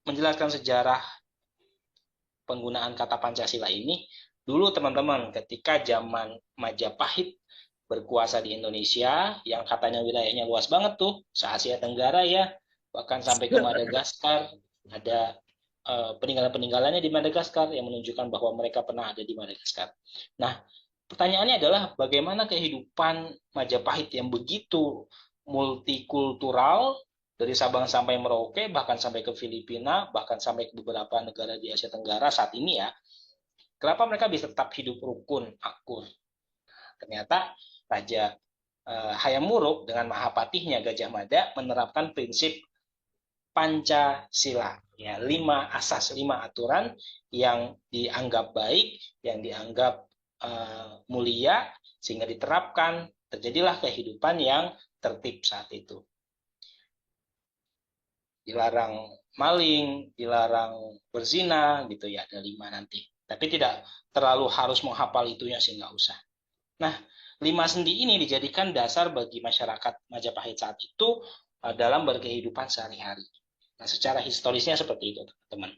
menjelaskan sejarah penggunaan kata Pancasila ini, dulu teman-teman ketika zaman Majapahit berkuasa di Indonesia, yang katanya wilayahnya luas banget tuh, se-Asia Tenggara ya, bahkan sampai ke Madagaskar, ada peninggalan-peninggalannya di Madagaskar yang menunjukkan bahwa mereka pernah ada di Madagaskar. Nah, pertanyaannya adalah bagaimana kehidupan Majapahit yang begitu multikultural dari Sabang sampai Merauke, bahkan sampai ke Filipina, bahkan sampai ke beberapa negara di Asia Tenggara saat ini ya. Kenapa mereka bisa tetap hidup rukun, akur? Ternyata Raja Hayam Wuruk dengan Mahapatihnya Gajah Mada menerapkan prinsip Pancasila, ya, 5 asas, 5 aturan yang dianggap baik, yang dianggap mulia, sehingga diterapkan, terjadilah kehidupan yang tertib saat itu. Dilarang maling, dilarang berzina, gitu ya, ada 5 nanti. Tapi tidak terlalu harus menghafal itunya sih, nggak usah. Nah, 5 sendi ini dijadikan dasar bagi masyarakat Majapahit saat itu dalam berkehidupan sehari-hari. Nah, secara historisnya seperti itu, teman-teman.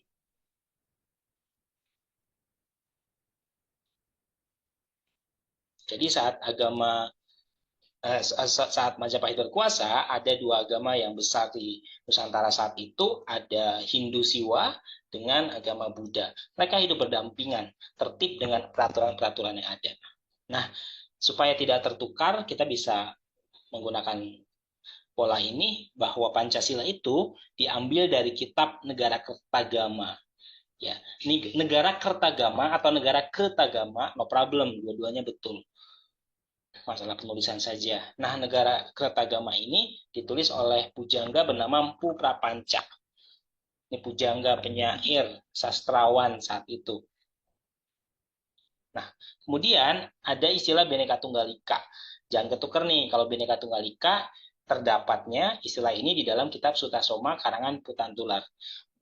Jadi saat Majapahit berkuasa, ada 2 agama yang besar di Nusantara saat itu, ada Hindu Siwa dengan agama Buddha. Mereka hidup berdampingan, tertib dengan peraturan-peraturan yang ada. Nah, supaya tidak tertukar, kita bisa menggunakan pola ini bahwa Pancasila itu diambil dari kitab Negara Kertagama. Ya, negara Kertagama atau negara Ketagama, no problem, dua-duanya betul. Masalah penulisan saja. Nah, negara Kertagama ini ditulis oleh pujangga bernama Mpu Prapanca. Ini pujangga penyair, sastrawan saat itu. Nah, kemudian ada istilah Bhinneka Tunggal Ika. Jangan ketukar nih, kalau Bhinneka Tunggal Ika terdapatnya istilah ini di dalam kitab Sutasoma karangan Putantular.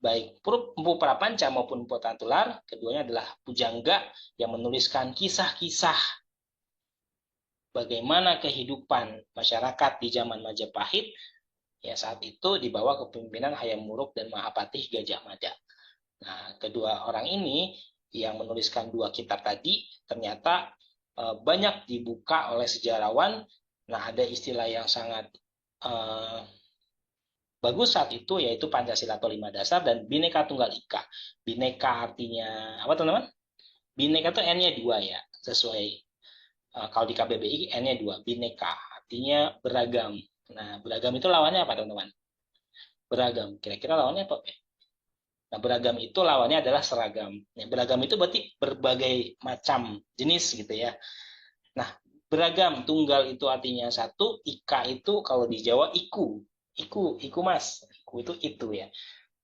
Baik Mpu Prapanca maupun Putantular, keduanya adalah pujangga yang menuliskan kisah-kisah bagaimana kehidupan masyarakat di zaman Majapahit ya saat itu di bawah kepemimpinan Hayam Wuruk dan Mahapatih Gajah Mada. Nah, kedua orang ini yang menuliskan 2 kitab tadi ternyata banyak dibuka oleh sejarawan. Nah, ada istilah yang sangat bagus saat itu yaitu Pancasila atau 5 dasar dan Bhinneka Tunggal Ika. Bhinneka artinya apa teman-teman? Bhinneka itu N-nya 2 ya, sesuai kalau di KBBI N-nya 2, Bhinneka artinya beragam. Nah, beragam itu lawannya apa teman-teman? Beragam. Kira-kira lawannya apa? Nah, beragam itu lawannya adalah seragam. Nah, beragam itu berarti berbagai macam jenis gitu ya. Nah, beragam, tunggal itu artinya satu, ika itu kalau di Jawa iku. Iku mas. Iku itu ya.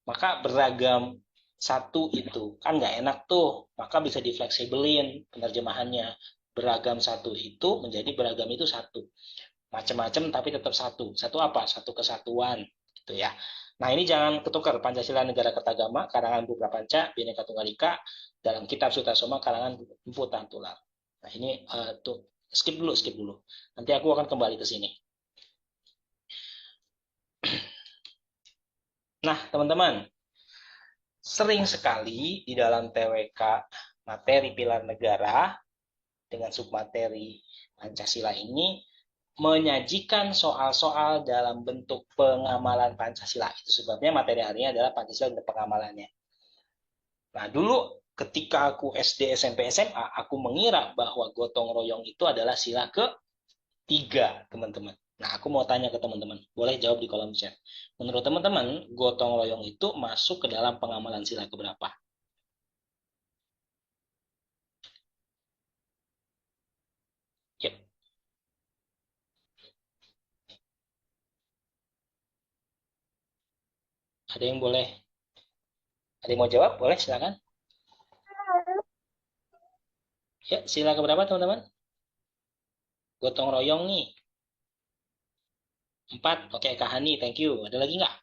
Maka beragam satu itu. Kan nggak enak tuh. Maka bisa difleksibelin penerjemahannya. Beragam satu itu menjadi beragam itu satu. Macam-macam tapi tetap satu. Satu apa? Satu kesatuan. Gitu ya. Nah, ini jangan ketukar Pancasila Negara Kertagama karangan Mpu Prapanca, Bhinneka Tunggal Ika dalam kitab Sutasoma karangan Mpu Tantular. Nah, ini tuh skip dulu. Nanti aku akan kembali ke sini. Nah, teman-teman, sering sekali di dalam TWK materi pilar negara dengan submateri Pancasila ini menyajikan soal-soal dalam bentuk pengamalan Pancasila. Itu sebabnya materi hari ini adalah Pancasila dan pengamalannya. Nah, dulu ketika aku SD, SMP, SMA, aku mengira bahwa gotong royong itu adalah sila ke-3, teman-teman. Nah, aku mau tanya ke teman-teman. Boleh jawab di kolom chat. Menurut teman-teman, gotong royong itu masuk ke dalam pengamalan sila keberapa? Yep. Ada yang boleh? Ada yang mau jawab? Boleh, silakan. Ya, sila keberapa, teman-teman? Gotong royong nih. 4, oke, Kak Hani, thank you. Ada lagi nggak?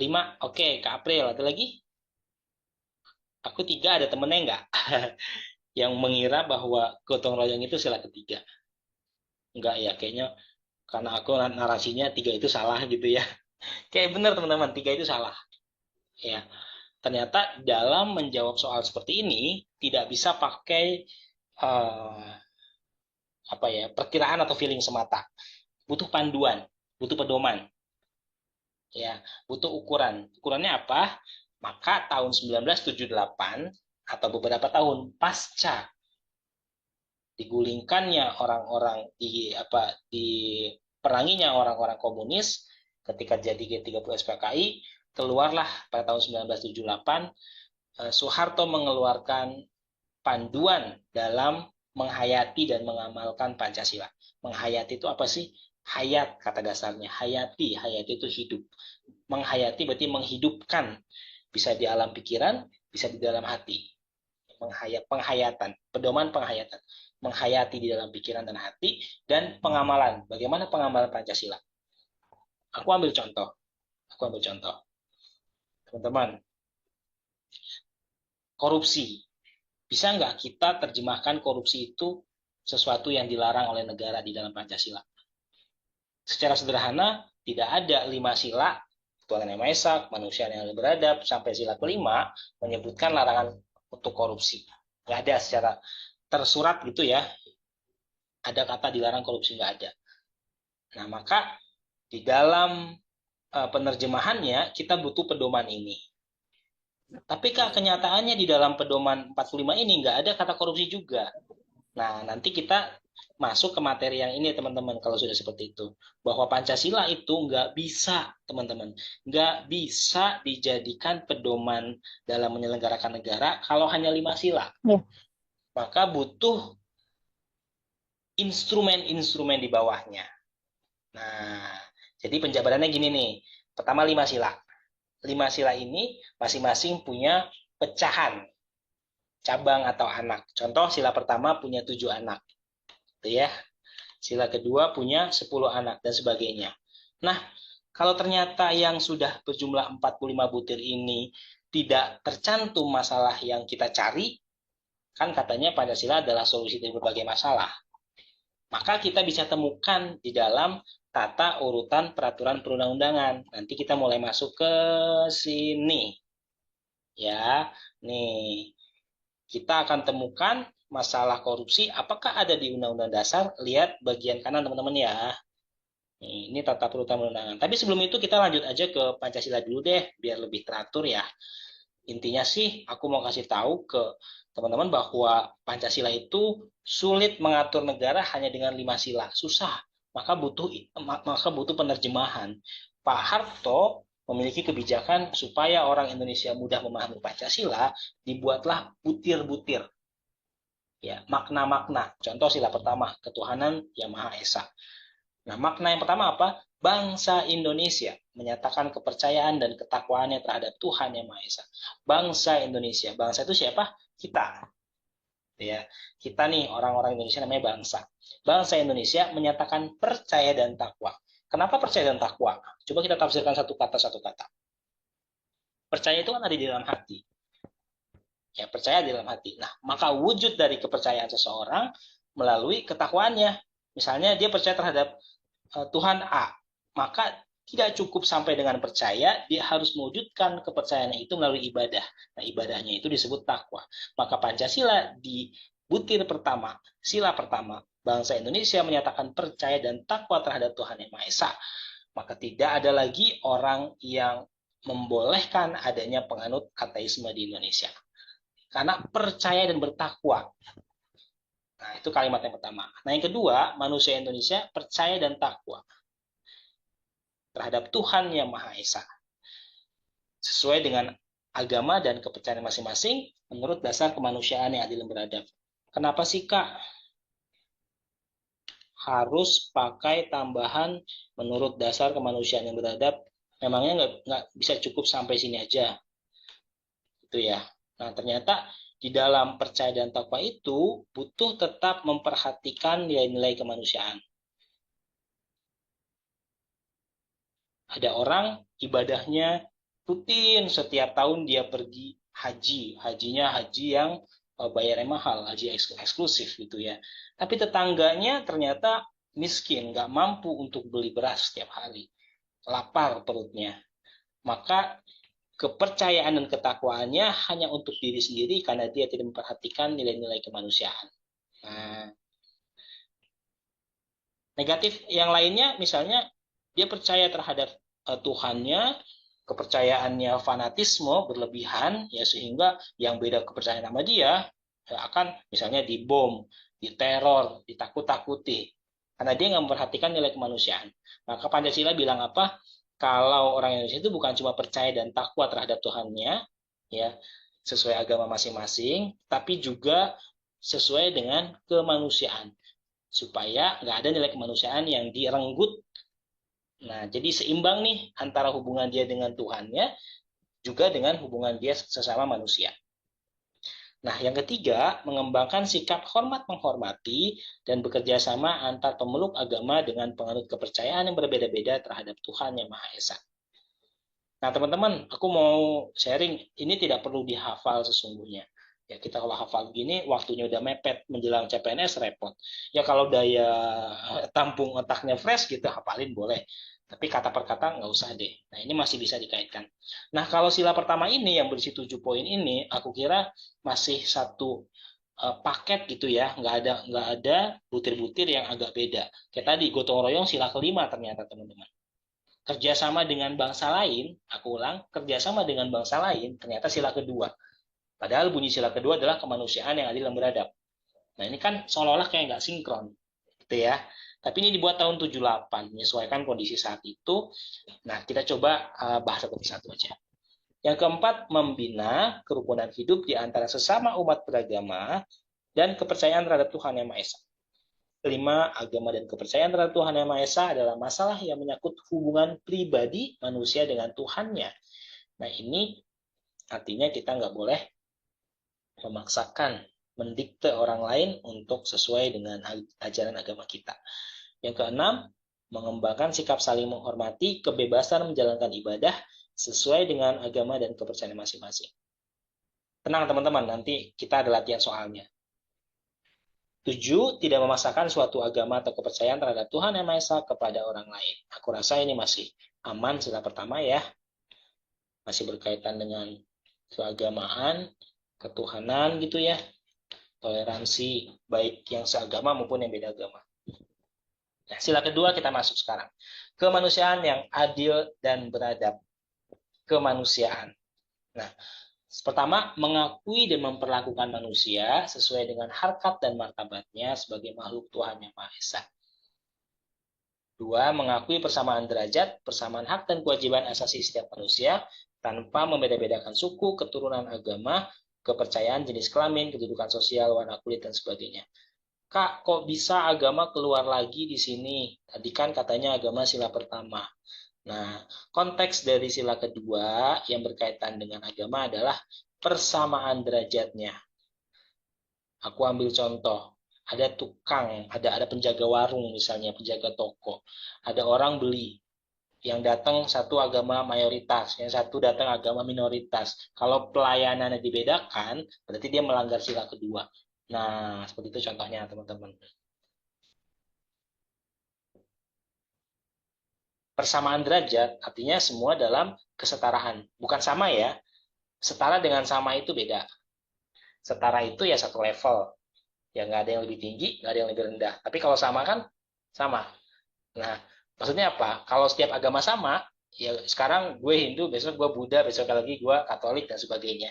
5, oke, Kak April, ada lagi? Aku 3, ada temennya nggak? Yang mengira bahwa gotong royong itu sila ke-3. Enggak ya, kayaknya karena aku narasinya 3 itu salah gitu ya. Kayak benar teman-teman, tiga itu salah. Ya, ternyata dalam menjawab soal seperti ini tidak bisa pakai eh, apa ya perkiraan atau feeling semata. Butuh panduan, butuh pedoman, ya, butuh ukuran. Ukurannya apa? Maka tahun 1978 atau beberapa tahun pasca digulingkannya orang-orang di peranginya orang-orang komunis ketika jadi G30 SPKI, keluarlah pada tahun 1978 Soeharto mengeluarkan panduan dalam menghayati dan mengamalkan Pancasila. Menghayati itu apa sih? Hayat kata dasarnya. Hayati, hayati itu hidup. Menghayati berarti menghidupkan. Bisa di alam pikiran, bisa di dalam hati. Penghayatan, pedoman penghayatan. Menghayati di dalam pikiran dan hati, dan pengamalan. Bagaimana pengamalan Pancasila? Aku ambil contoh. Aku ambil contoh. Teman-teman, korupsi. Bisa nggak kita terjemahkan korupsi itu sesuatu yang dilarang oleh negara di dalam Pancasila? Secara sederhana, tidak ada 5 sila, Tuhan Yang Maha Esa, kemanusiaan yang beradab, sampai sila kelima, menyebutkan larangan untuk korupsi. Nggak ada secara tersurat gitu ya, ada kata dilarang korupsi, nggak ada. Nah, maka di dalam penerjemahannya, kita butuh pedoman ini. Tapi Kak, kenyataannya di dalam pedoman 45 ini nggak ada kata korupsi juga. Nah, nanti kita masuk ke materi yang ini, teman-teman, kalau sudah seperti itu. Bahwa Pancasila itu nggak bisa, teman-teman. Nggak bisa dijadikan pedoman dalam menyelenggarakan negara kalau hanya 5 sila. Ya. Maka butuh instrumen-instrumen di bawahnya. Nah, jadi penjabarannya gini nih. Pertama 5 sila. 5 sila ini masing-masing punya pecahan, cabang atau anak. Contoh, sila pertama punya 7 anak. Itu ya. Sila kedua punya 10 anak, dan sebagainya. Nah, kalau ternyata yang sudah berjumlah 45 butir ini tidak tercantum masalah yang kita cari, kan katanya Pancasila adalah solusi dari berbagai masalah. Maka kita bisa temukan di dalam tata urutan peraturan perundang-undangan. Nanti kita mulai masuk ke sini. Ya, nih. Kita akan temukan masalah korupsi apakah ada di Undang-Undang Dasar. Lihat bagian kanan teman-teman ya. Ini tata urutan perundangan. Tapi sebelum itu kita lanjut aja ke Pancasila dulu deh, biar lebih teratur ya. Intinya sih aku mau kasih tahu ke teman-teman bahwa Pancasila itu sulit mengatur negara hanya dengan 5 sila. Susah. Maka butuh penerjemahan. Pak Harto memiliki kebijakan supaya orang Indonesia mudah memahami Pancasila, dibuatlah butir-butir ya, makna-makna. Contoh sila pertama, ketuhanan yang Maha Esa. Nah, makna yang pertama apa? Bangsa Indonesia menyatakan kepercayaan dan ketakwaannya terhadap Tuhan Yang Maha Esa. Bangsa Indonesia. Bangsa itu siapa? Kita. Ya, kita nih orang-orang Indonesia namanya bangsa. Bangsa Indonesia menyatakan percaya dan takwa. Kenapa percaya dan takwa? Coba kita tafsirkan satu kata. Percaya itu kan ada di dalam hati. Ya, percaya di dalam hati. Nah, maka wujud dari kepercayaan seseorang melalui ketakwaannya. Misalnya dia percaya terhadap Tuhan A, maka tidak cukup sampai dengan percaya, dia harus mewujudkan kepercayaannya itu melalui ibadah. Nah, ibadahnya itu disebut takwa. Maka Pancasila di butir pertama, sila pertama, bangsa Indonesia menyatakan percaya dan takwa terhadap Tuhan Yang Maha Esa. Maka tidak ada lagi orang yang membolehkan adanya penganut ateisme di Indonesia. Karena percaya dan bertakwa. Nah, itu kalimat yang pertama. Nah, yang kedua, manusia Indonesia percaya dan takwa terhadap Tuhan Yang Maha Esa. Sesuai dengan agama dan kepercayaan masing-masing menurut dasar kemanusiaan yang adil dan beradab. Kenapa sih, Kak? Harus pakai tambahan menurut dasar kemanusiaan yang beradab? Memangnya nggak bisa cukup sampai sini aja? Itu ya. Nah, ternyata di dalam percaya dan takwa itu butuh tetap memperhatikan nilai-nilai kemanusiaan. Ada orang ibadahnya rutin, setiap tahun dia pergi haji. Hajinya haji yang bayarnya mahal, haji eksklusif gitu ya. Tapi tetangganya ternyata miskin, nggak mampu untuk beli beras setiap hari. lapar perutnya. Maka kepercayaan dan ketakwaannya hanya untuk diri sendiri karena dia tidak memperhatikan nilai-nilai kemanusiaan. Nah, negatif yang lainnya misalnya dia percaya terhadap Tuhannya, kepercayaannya fanatisme berlebihan ya sehingga yang beda kepercayaan sama dia ya akan misalnya dibom, diteror, ditakut-takuti karena dia nggak memperhatikan nilai kemanusiaan. Maka Pancasila bilang apa? Kalau orang Indonesia itu bukan cuma percaya dan takwa terhadap Tuhannya ya sesuai agama masing-masing, tapi juga sesuai dengan kemanusiaan supaya nggak ada nilai kemanusiaan yang direnggut. Nah, jadi seimbang nih antara hubungan dia dengan Tuhannya juga dengan hubungan dia sesama manusia. Nah, yang ketiga, mengembangkan sikap hormat menghormati dan bekerja sama antar pemeluk agama dengan penganut kepercayaan yang berbeda-beda terhadap Tuhan Yang Maha Esa. Nah, teman-teman, aku mau sharing, ini tidak perlu dihafal sesungguhnya. Ya, kita kalau hafal gini, waktunya udah mepet, menjelang CPNS repot. Ya, kalau daya tampung otaknya fresh gitu, hafalin boleh. Tapi kata per kata nggak usah deh. Nah, ini masih bisa dikaitkan. Nah, kalau sila pertama ini, yang berisi 7 poin ini, aku kira masih satu paket gitu ya. Nggak ada butir-butir yang agak beda. Kayak tadi, gotong royong sila kelima ternyata, teman-teman. Kerjasama dengan bangsa lain, aku ulang, kerjasama dengan bangsa lain, ternyata sila kedua. Padahal bunyi sila kedua adalah kemanusiaan yang adil dan beradab. Nah ini kan seolah-olah kayak nggak sinkron, gitu ya. Tapi ini dibuat tahun 78, menyesuaikan kondisi saat itu. Nah kita coba bahas satu persatu aja. Yang keempat, membina kerukunan hidup di antara sesama umat beragama dan kepercayaan terhadap Tuhan Yang Maha Esa. Kelima, agama dan kepercayaan terhadap Tuhan Yang Maha Esa adalah masalah yang menyangkut hubungan pribadi manusia dengan Tuhannya. Nah ini artinya kita nggak boleh memaksakan, mendikte orang lain untuk sesuai dengan ajaran agama kita. Yang keenam, mengembangkan sikap saling menghormati, kebebasan menjalankan ibadah sesuai dengan agama dan kepercayaan masing-masing. Tenang teman-teman, nanti kita ada latihan soalnya. 7. Tidak memaksakan suatu agama atau kepercayaan terhadap Tuhan Yang Maha Esa kepada orang lain. Aku rasa ini masih aman sila pertama ya. Masih berkaitan dengan keagamaan, ketuhanan gitu ya. Toleransi baik yang seagama maupun yang beda agama. Nah, sila kedua kita masuk sekarang. Kemanusiaan yang adil dan beradab. Kemanusiaan. Nah, pertama, mengakui dan memperlakukan manusia sesuai dengan harkat dan martabatnya sebagai makhluk Tuhan Yang Maha Esa. 2. Mengakui persamaan derajat, persamaan hak dan kewajiban asasi setiap manusia tanpa membeda-bedakan suku, keturunan agama, kepercayaan, jenis kelamin, kedudukan sosial, warna kulit, dan sebagainya. Kak, kok bisa agama keluar lagi di sini? Tadi kan katanya agama sila pertama. Nah, konteks dari sila kedua yang berkaitan dengan agama adalah persamaan derajatnya. Aku ambil contoh, ada tukang, ada penjaga warung misalnya, penjaga toko. Ada orang beli, yang datang satu agama mayoritas, yang satu datang agama minoritas. Kalau pelayanannya dibedakan, berarti dia melanggar sila kedua. Nah, seperti itu contohnya teman-teman. Persamaan derajat artinya semua dalam kesetaraan. Bukan sama ya. Setara dengan sama itu beda. Setara itu ya satu level. Ya nggak ada yang lebih tinggi, nggak ada yang lebih rendah. Tapi kalau sama kan sama. Nah, maksudnya apa? Kalau setiap agama sama, ya sekarang gue Hindu, besok gue Buddha, besok lagi gue Katolik dan sebagainya.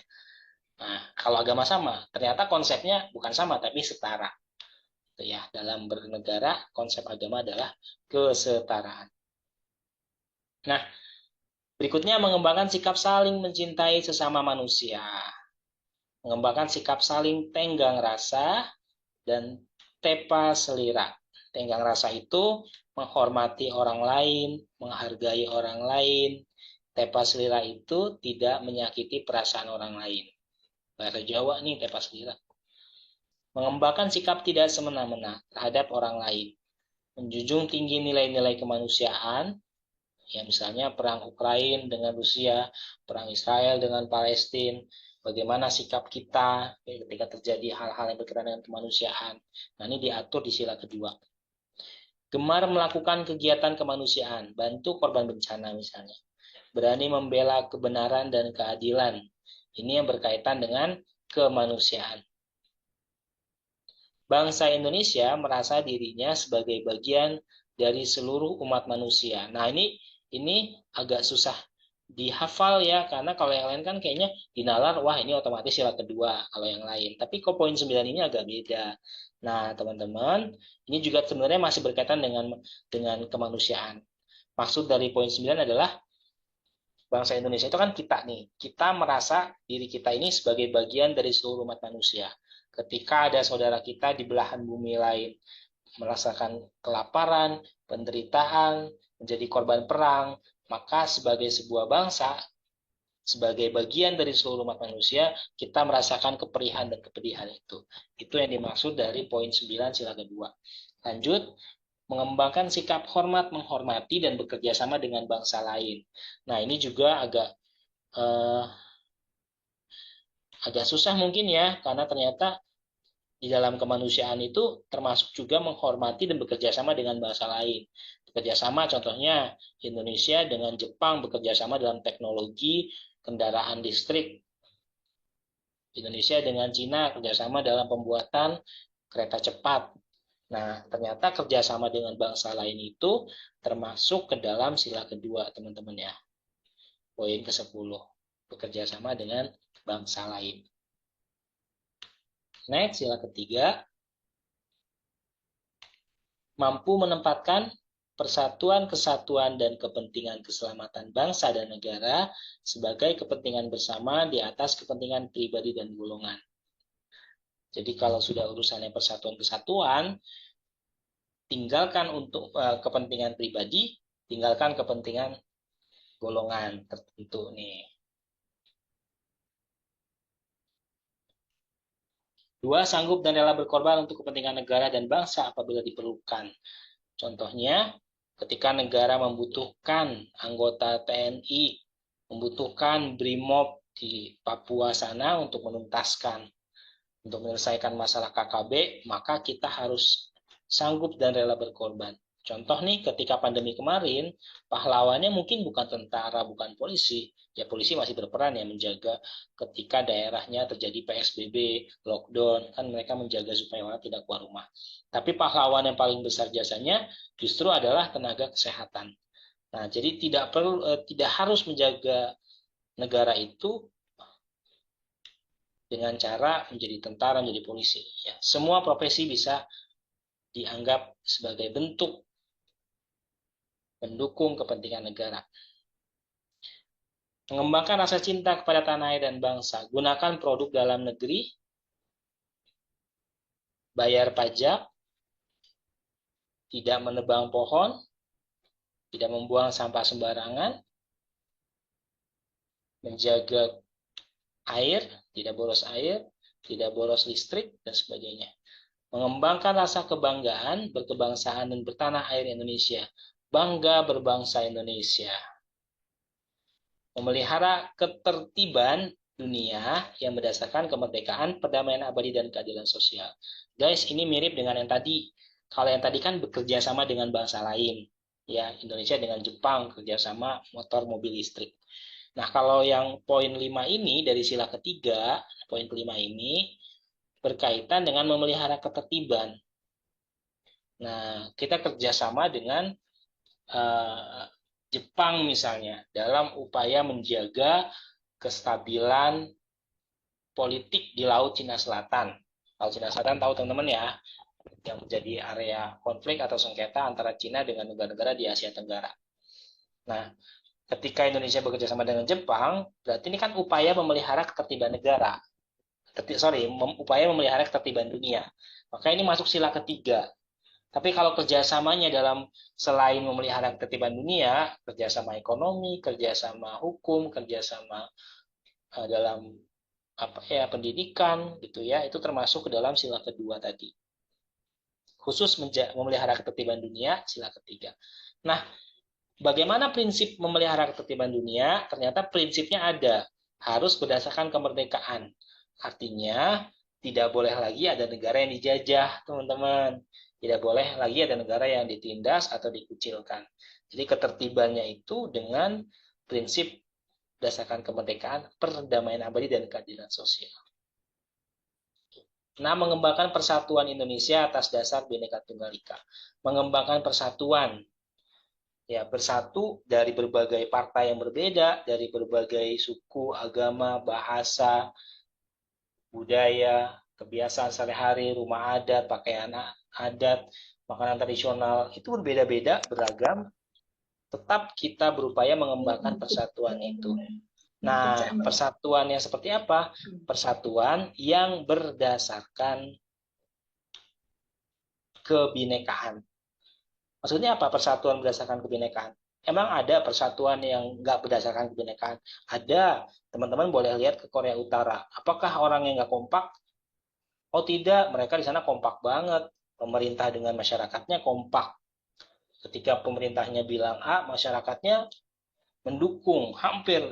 Nah, kalau agama sama, ternyata konsepnya bukan sama tapi setara. Itu ya, dalam bernegara konsep agama adalah kesetaraan. Nah, berikutnya mengembangkan sikap saling mencintai sesama manusia. Mengembangkan sikap saling tenggang rasa dan tepa selira. Tenggang rasa itu menghormati orang lain, menghargai orang lain. Tepa selira itu tidak menyakiti perasaan orang lain. Bahasa Jawa nih tepa selira. Mengembangkan sikap tidak semena-mena terhadap orang lain. Menjunjung tinggi nilai-nilai kemanusiaan, ya misalnya perang Ukraina dengan Rusia, perang Israel dengan Palestina, bagaimana sikap kita ketika terjadi hal-hal yang berkaitan dengan kemanusiaan. Nah ini diatur di sila kedua. Gemar melakukan kegiatan kemanusiaan, bantu korban bencana misalnya. Berani membela kebenaran dan keadilan. Ini yang berkaitan dengan kemanusiaan. Bangsa Indonesia merasa dirinya sebagai bagian dari seluruh umat manusia. Nah, ini agak susah dihafal ya, karena kalau yang lain kan kayaknya dinalar, wah ini otomatis sila kedua kalau yang lain. Tapi kok poin 9 ini agak beda. Nah, teman-teman, ini juga sebenarnya masih berkaitan dengan kemanusiaan. Maksud dari poin 9 adalah bangsa Indonesia itu kan kita nih. Kita merasa diri kita ini sebagai bagian dari seluruh umat manusia. Ketika ada saudara kita di belahan bumi lain merasakan kelaparan, penderitaan, menjadi korban perang, maka sebagai sebuah bangsa, sebagai bagian dari seluruh umat manusia, kita merasakan keperihan dan kepedihan itu. Itu yang dimaksud dari poin 9 sila kedua. Lanjut, mengembangkan sikap hormat, menghormati, dan bekerja sama dengan bangsa lain. Nah, ini juga agak susah mungkin ya, karena ternyata di dalam kemanusiaan itu termasuk juga menghormati dan bekerja sama dengan bangsa lain. Bekerja sama contohnya Indonesia dengan Jepang bekerja sama dalam teknologi kendaraan listrik. Indonesia dengan Cina kerjasama dalam pembuatan kereta cepat. Nah, ternyata kerjasama dengan bangsa lain itu termasuk ke dalam sila kedua, teman-teman ya. Poin ke-10. Bekerja sama dengan bangsa lain. Next, sila ketiga. Mampu menempatkan persatuan, kesatuan, dan kepentingan keselamatan bangsa dan negara sebagai kepentingan bersama di atas kepentingan pribadi dan golongan. Jadi kalau sudah urusannya persatuan-kesatuan, tinggalkan untuk kepentingan pribadi, tinggalkan kepentingan golongan tertentu nih. 2. Sanggup dan rela berkorban untuk kepentingan negara dan bangsa apabila diperlukan. Contohnya, ketika negara membutuhkan anggota TNI, membutuhkan BRIMOB di Papua sana untuk menuntaskan, untuk menyelesaikan masalah KKB, maka kita harus sanggup dan rela berkorban. Contoh nih, ketika pandemi kemarin, pahlawannya mungkin bukan tentara, bukan polisi. Ya polisi masih berperan ya menjaga ketika daerahnya terjadi PSBB, lockdown, kan mereka menjaga supaya orang tidak keluar rumah. Tapi pahlawan yang paling besar jasanya justru adalah tenaga kesehatan. Nah, jadi tidak harus menjaga negara itu dengan cara menjadi tentara, menjadi polisi. Ya, semua profesi bisa dianggap sebagai bentuk mendukung kepentingan negara. Mengembangkan rasa cinta kepada tanah air dan bangsa. Gunakan produk dalam negeri, bayar pajak, tidak menebang pohon, tidak membuang sampah sembarangan, menjaga air, tidak boros air, tidak boros listrik, dan sebagainya. Mengembangkan rasa kebanggaan, berkebangsaan, dan bertanah air Indonesia. Bangga berbangsa Indonesia. Memelihara ketertiban dunia yang berdasarkan kemerdekaan, perdamaian abadi, dan keadilan sosial. Guys, ini mirip dengan yang tadi. Kalau yang tadi kan bekerja sama dengan bangsa lain. Ya, Indonesia dengan Jepang kerjasama motor mobil listrik. Nah, kalau yang poin 5 ini dari sila ketiga, poin kelima ini berkaitan dengan memelihara ketertiban. Nah, kita kerjasama dengan Jepang misalnya dalam upaya menjaga kestabilan politik di Laut Cina Selatan. Laut Cina Selatan tahu teman-teman ya, yang menjadi area konflik atau sengketa antara Cina dengan negara-negara di Asia Tenggara. Nah, ketika Indonesia bekerja sama dengan Jepang, berarti ini kan upaya memelihara ketertiban negara. Upaya memelihara ketertiban dunia. Maka ini masuk sila ketiga. Tapi kalau kerjasamanya dalam selain memelihara ketertiban dunia, kerjasama ekonomi, kerjasama hukum, kerjasama dalam pendidikan, gitu ya, itu termasuk ke dalam sila kedua tadi. Khusus memelihara ketertiban dunia, sila ketiga. Nah, bagaimana prinsip memelihara ketertiban dunia? Ternyata prinsipnya ada, harus berdasarkan kemerdekaan. Artinya tidak boleh lagi ada negara yang dijajah, teman-teman. Tidak boleh lagi ada negara yang ditindas atau dikucilkan. Jadi ketertibannya itu dengan prinsip berdasarkan kemerdekaan, perdamaian abadi, dan keadilan sosial. Nah, mengembangkan persatuan Indonesia atas dasar Bhinneka Tunggal Ika. Mengembangkan persatuan, ya, bersatu dari berbagai partai yang berbeda, dari berbagai suku, agama, bahasa, budaya, kebiasaan sehari-hari, rumah adat, pakaian adat, makanan tradisional, itu berbeda-beda, beragam, tetap kita berupaya mengembangkan persatuan itu. Nah, persatuan yang seperti apa? Persatuan yang berdasarkan kebinekaan. Maksudnya apa persatuan berdasarkan kebinekaan? Emang ada persatuan yang nggak berdasarkan kebinekaan? Ada. Teman-teman boleh lihat ke Korea Utara. Apakah orang yang nggak kompak? Oh tidak, mereka di sana kompak banget. Pemerintah dengan masyarakatnya kompak. Ketika pemerintahnya bilang A, masyarakatnya mendukung, hampir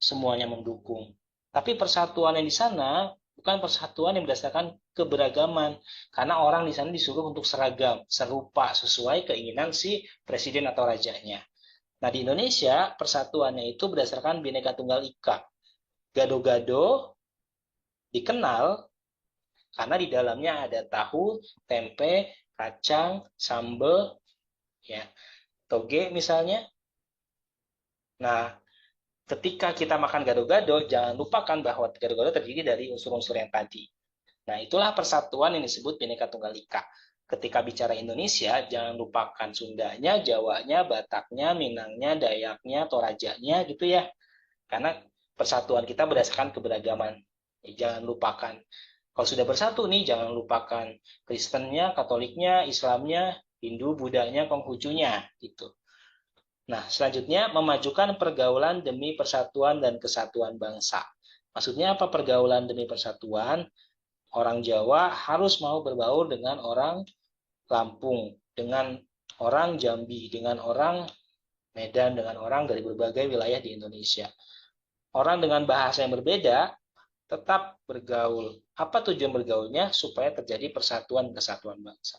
semuanya mendukung. Tapi persatuan yang di sana bukan persatuan yang berdasarkan keberagaman, karena orang di sana disuruh untuk seragam, serupa, sesuai keinginan si presiden atau rajanya. Nah, di Indonesia persatuannya itu berdasarkan Bhinneka Tunggal Ika. Gado-gado dikenal karena di dalamnya ada tahu, tempe, kacang, sambal, ya, toge misalnya. Nah, ketika kita makan gado-gado, jangan lupakan bahwa gado-gado terdiri dari unsur-unsur yang tadi. Nah, itulah persatuan yang disebut Bhinneka Tunggal Ika. Ketika bicara Indonesia, jangan lupakan Sundanya, Jawanya, Bataknya, Minangnya, Dayaknya, Torajanya, gitu ya. Karena persatuan kita berdasarkan keberagaman. Jangan lupakan. Kalau sudah bersatu nih, jangan lupakan Kristennya, Katoliknya, Islamnya, Hindu, Budanya, Konghucunya, gitu. Nah, selanjutnya memajukan pergaulan demi persatuan dan kesatuan bangsa. Maksudnya apa pergaulan demi persatuan? Orang Jawa harus mau berbaur dengan orang Lampung, dengan orang Jambi, dengan orang Medan, dengan orang dari berbagai wilayah di Indonesia. Orang dengan bahasa yang berbeda tetap bergaul. Apa tujuan bergaulnya? Supaya terjadi persatuan kesatuan bangsa.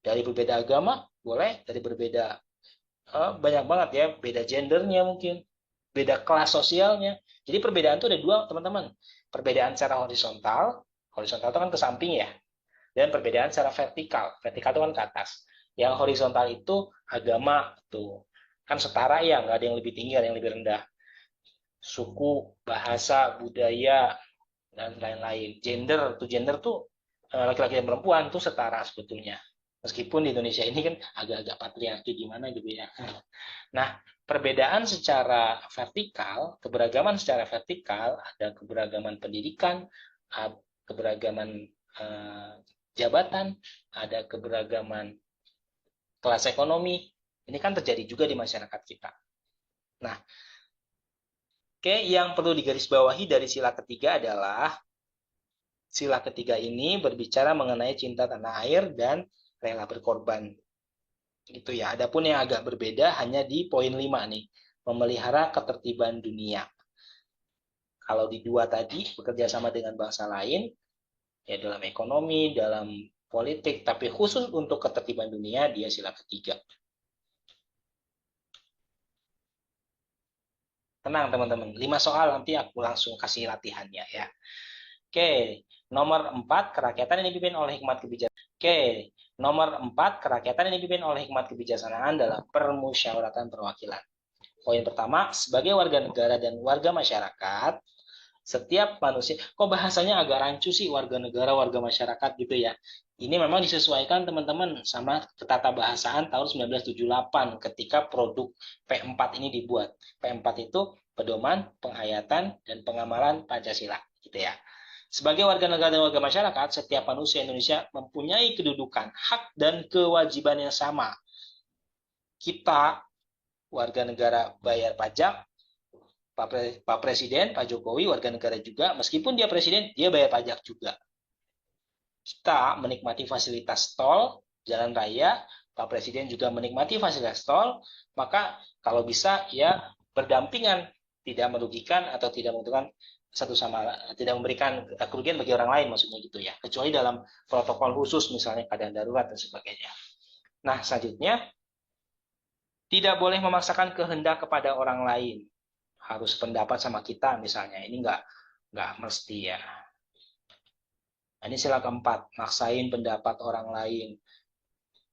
Dari berbeda agama, boleh. Dari berbeda, banyak banget ya, beda gendernya mungkin, beda kelas sosialnya. Jadi perbedaan itu ada dua, teman-teman. Perbedaan secara horizontal, horizontal itu kan ke samping ya, dan perbedaan secara vertikal, vertikal itu kan ke atas. Yang horizontal itu agama tuh, kan setara ya, nggak ada yang lebih tinggi, ada yang lebih rendah. Suku, bahasa, budaya, dan lain-lain. Gender tuh laki-laki dan perempuan tuh setara sebetulnya. Meskipun di Indonesia ini kan agak-agak patriarki gimana gitu ya. Nah, perbedaan secara vertikal, keberagaman secara vertikal, ada keberagaman pendidikan, ada keberagaman jabatan, ada keberagaman kelas ekonomi. Ini kan terjadi juga di masyarakat kita. Nah, oke, yang perlu digarisbawahi dari sila ketiga adalah sila ketiga ini berbicara mengenai cinta tanah air dan rela berkorban. Gitu ya. Adapun yang agak berbeda hanya di poin 5 nih, memelihara ketertiban dunia. Kalau di dua tadi bekerja sama dengan bangsa lain, ya dalam ekonomi, dalam politik, tapi khusus untuk ketertiban dunia dia sila ketiga. Tenang teman-teman, 5 soal nanti aku langsung kasih latihannya ya. Oke, nomor 4, kerakyatan yang dipimpin oleh hikmat kebijaksanaan. Oke, nomor 4, kerakyatan yang dipimpin oleh hikmat kebijaksanaan dalam permusyawaratan perwakilan. Poin pertama, sebagai warga negara dan warga masyarakat, setiap manusia, kok bahasanya agak rancu sih warga negara, warga masyarakat gitu ya. Ini memang disesuaikan teman-teman sama ketata bahasaan tahun 1978 ketika produk P4 ini dibuat. P4 itu pedoman, penghayatan, dan pengamalan Pancasila gitu ya. Sebagai warga negara dan warga masyarakat, setiap manusia Indonesia mempunyai kedudukan, hak, dan kewajiban yang sama. Kita, warga negara, bayar pajak. Pak Presiden, Pak Jokowi, warga negara juga. Meskipun dia presiden, dia bayar pajak juga. Kita menikmati fasilitas tol, jalan raya. Pak Presiden juga menikmati fasilitas tol. Maka kalau bisa, ya berdampingan. Tidak merugikan atau tidak menguntungkan satu sama tidak memberikan kerugian bagi orang lain maksudnya gitu ya, kecuali dalam protokol khusus misalnya keadaan darurat dan sebagainya. Nah, selanjutnya tidak boleh memaksakan kehendak kepada orang lain. Harus pendapat sama kita misalnya. Ini nggak mesti ya. Nah, ini sila keempat, maksain pendapat orang lain.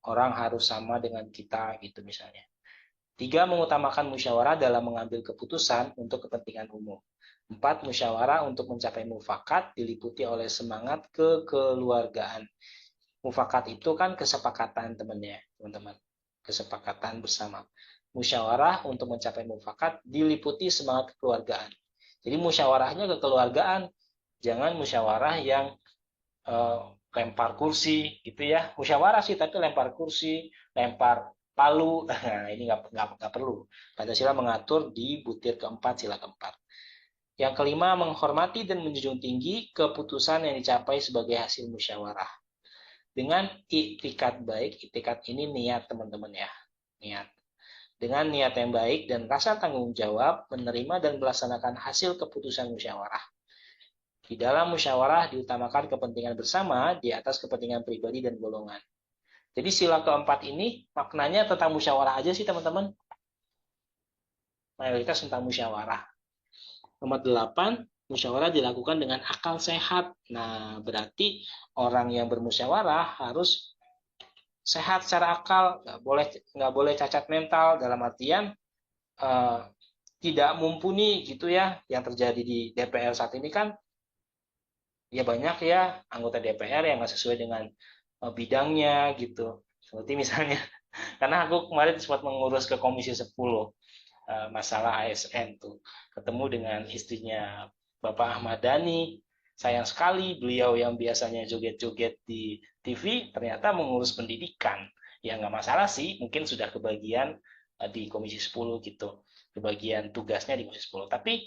Orang harus sama dengan kita gitu misalnya. 3, mengutamakan musyawarah dalam mengambil keputusan untuk kepentingan umum. 4, musyawarah untuk mencapai mufakat diliputi oleh semangat kekeluargaan. Mufakat itu kan kesepakatan teman-teman. Kesepakatan bersama. Musyawarah untuk mencapai mufakat diliputi semangat kekeluargaan. Jadi musyawarahnya kekeluargaan, jangan musyawarah yang lempar kursi gitu ya. Musyawarah sih tapi lempar kursi, lempar palu. Nah, ini nggak perlu. Pancasila mengatur di butir keempat, sila keempat. Yang kelima, menghormati dan menjunjung tinggi keputusan yang dicapai sebagai hasil musyawarah. Dengan iktikat baik, iktikat ini niat teman-teman ya. Niat. Dengan niat yang baik dan rasa tanggung jawab, menerima dan melaksanakan hasil keputusan musyawarah. Di dalam musyawarah diutamakan kepentingan bersama di atas kepentingan pribadi dan golongan. Jadi sila keempat ini maknanya tentang musyawarah aja sih teman-teman. Mayoritas tentang musyawarah. Nomor 8, musyawarah dilakukan dengan akal sehat. Nah, berarti orang yang bermusyawarah harus sehat secara akal, nggak boleh cacat mental dalam artian tidak mumpuni gitu ya. Yang terjadi di DPR saat ini kan ya banyak ya anggota DPR yang nggak sesuai dengan bidangnya gitu. Seperti misalnya, karena aku kemarin sempat mengurus ke Komisi 10 masalah ASN tuh, ketemu dengan istrinya Bapak Ahmad Dhani. Sayang sekali beliau yang biasanya joget-joget di TV ternyata mengurus pendidikan. Ya nggak masalah sih, mungkin sudah kebagian di Komisi 10 gitu, kebagian tugasnya di Komisi 10. Tapi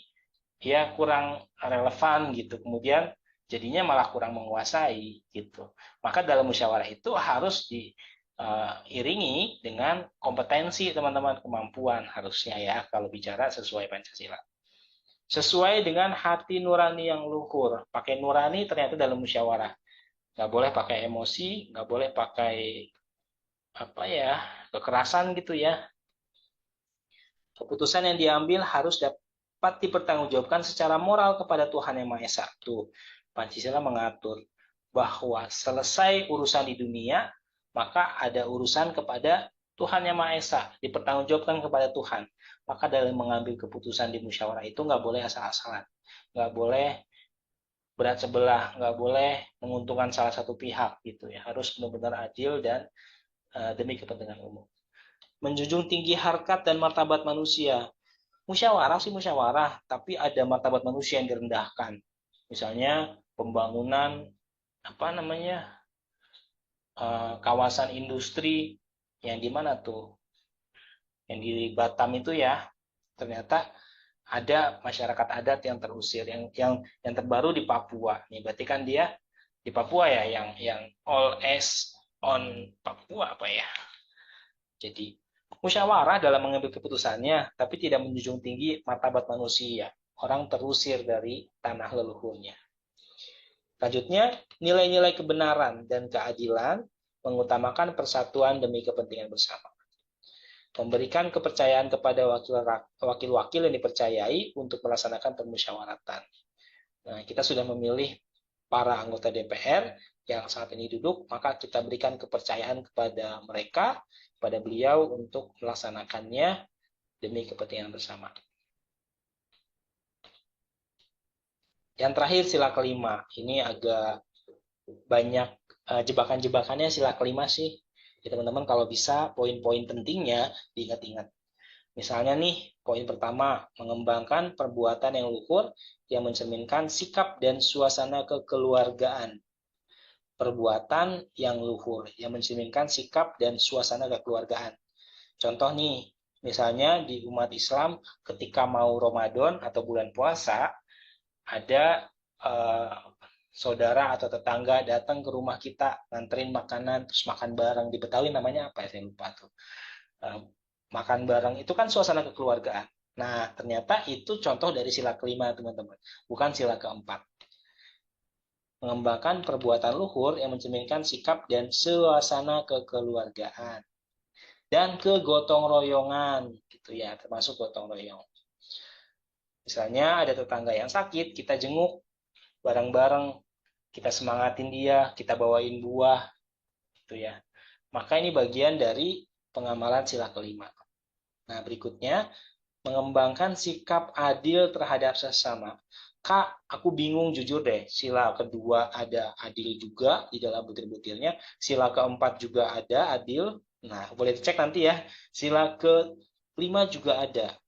ya kurang relevan gitu. Kemudian jadinya malah kurang menguasai gitu. Maka dalam musyawarah itu harus diiringi dengan kompetensi teman-teman, kemampuan harusnya ya kalau bicara sesuai Pancasila. Sesuai dengan hati nurani yang luhur. Pakai nurani ternyata dalam musyawarah. Nggak boleh pakai emosi, nggak boleh pakai apa ya kekerasan gitu ya. Keputusan yang diambil harus dapat dipertanggungjawabkan secara moral kepada Tuhan Yang Maha Esa. Tuh, Pancasila mengatur bahwa selesai urusan di dunia, maka ada urusan kepada Tuhan Yang Maha Esa, dipertanggungjawabkan kepada Tuhan. Maka dalam mengambil keputusan di musyawarah itu nggak boleh asal-asalan, nggak boleh berat sebelah, nggak boleh menguntungkan salah satu pihak gitu ya. Harus benar-benar adil dan demi kepentingan umum. Menjunjung tinggi harkat dan martabat manusia. Musyawarah sih musyawarah, tapi ada martabat manusia yang direndahkan. Misalnya pembangunan apa namanya kawasan industri yang di mana tuh, yang di Batam itu ya, ternyata ada masyarakat adat yang terusir, yang terbaru di Papua. Nih berarti kan dia di Papua ya, yang all eyes on Papua apa ya. Jadi musyawarah dalam mengambil keputusannya, tapi tidak menjunjung tinggi martabat manusia. Orang terusir dari tanah leluhurnya. Selanjutnya, nilai-nilai kebenaran dan keadilan mengutamakan persatuan demi kepentingan bersama. Memberikan kepercayaan kepada wakil-wakil yang dipercayai untuk melaksanakan permusyawaratan. Nah, kita sudah memilih para anggota DPR yang saat ini duduk, maka kita berikan kepercayaan kepada mereka, kepada beliau untuk melaksanakannya demi kepentingan bersama. Yang terakhir sila kelima, ini agak banyak jebakan-jebakannya sila kelima sih. Ya teman-teman kalau bisa poin-poin pentingnya diingat-ingat. Misalnya nih, poin pertama, mengembangkan perbuatan yang luhur yang mencerminkan sikap dan suasana kekeluargaan. Perbuatan yang luhur yang mencerminkan sikap dan suasana kekeluargaan. Contoh nih, misalnya di umat Islam ketika mau Ramadan atau bulan puasa, ada saudara atau tetangga datang ke rumah kita, nganterin makanan, terus makan bareng. Di Betawi namanya apa ya, saya lupa tuh. Makan bareng itu kan suasana kekeluargaan. Nah, ternyata itu contoh dari sila kelima, teman-teman. Bukan sila keempat. Mengembangkan perbuatan luhur yang mencerminkan sikap dan suasana kekeluargaan. Dan kegotong royongan, gitu ya, termasuk gotong royong. Misalnya ada tetangga yang sakit, kita jenguk bareng-bareng, kita semangatin dia, kita bawain buah, gitu ya. Maka ini bagian dari pengamalan sila kelima. Nah, berikutnya, mengembangkan sikap adil terhadap sesama. Kak, aku bingung jujur deh. Sila kedua ada adil juga di dalam butir-butirnya. Sila keempat juga ada adil. Nah, boleh dicek nanti ya. Sila kelima juga ada.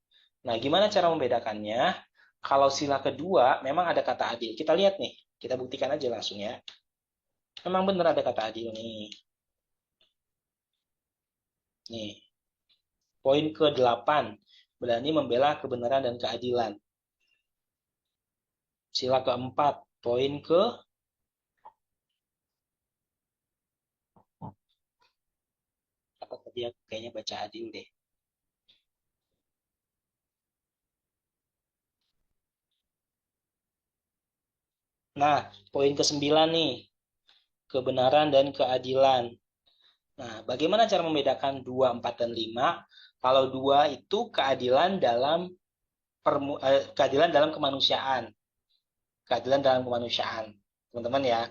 Nah, gimana cara membedakannya? Kalau sila kedua memang ada kata adil. Kita lihat nih. Kita buktikan aja langsung ya. Memang benar ada kata adil nih. Nih, poin ke-8. Berani membela kebenaran dan keadilan. Sila keempat, poin ke apa tadi aku kayaknya baca adil deh. Nah, poin ke-9 nih, kebenaran dan keadilan. Nah, bagaimana cara membedakan 2, 4, dan 5? Kalau 2 itu keadilan dalam kemanusiaan. Keadilan dalam kemanusiaan. Teman-teman ya,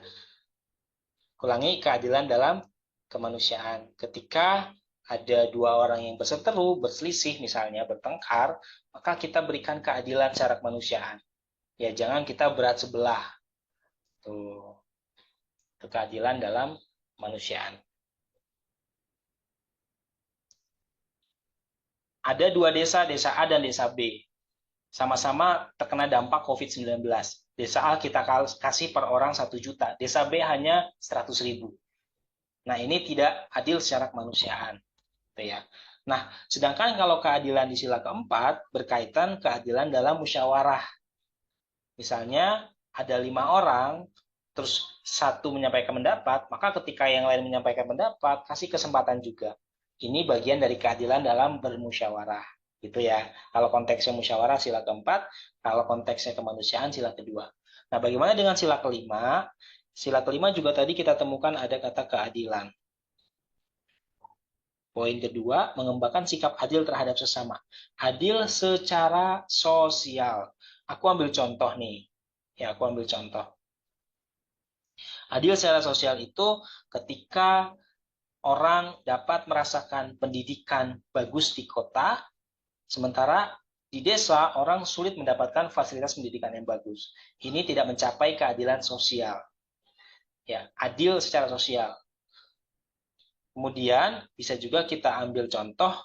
ulangi keadilan dalam kemanusiaan. Ketika ada dua orang yang berseteru, berselisih misalnya, bertengkar, maka kita berikan keadilan secara kemanusiaan. Ya, jangan kita berat sebelah. Tuh, keadilan dalam kemanusiaan. Ada dua desa, desa A dan desa B. Sama-sama terkena dampak COVID-19. Desa A kita kasih per orang 1 juta, desa B hanya 100.000. Nah, ini tidak adil secara kemanusiaan. Ya. Nah, sedangkan kalau keadilan di sila keempat berkaitan keadilan dalam musyawarah. Misalnya ada 5 orang, terus satu menyampaikan pendapat, maka ketika yang lain menyampaikan pendapat, kasih kesempatan juga. Ini bagian dari keadilan dalam bermusyawarah. Gitu ya. Kalau konteksnya musyawarah sila keempat, kalau konteksnya kemanusiaan sila kedua. Nah, bagaimana dengan sila kelima? Sila kelima juga tadi kita temukan ada kata keadilan. Poin kedua, mengembangkan sikap adil terhadap sesama. Adil secara sosial. Aku ambil contoh nih. Ya, aku ambil contoh. Adil secara sosial itu ketika orang dapat merasakan pendidikan bagus di kota, sementara di desa orang sulit mendapatkan fasilitas pendidikan yang bagus. Ini tidak mencapai keadilan sosial. Ya, adil secara sosial. Kemudian bisa juga kita ambil contoh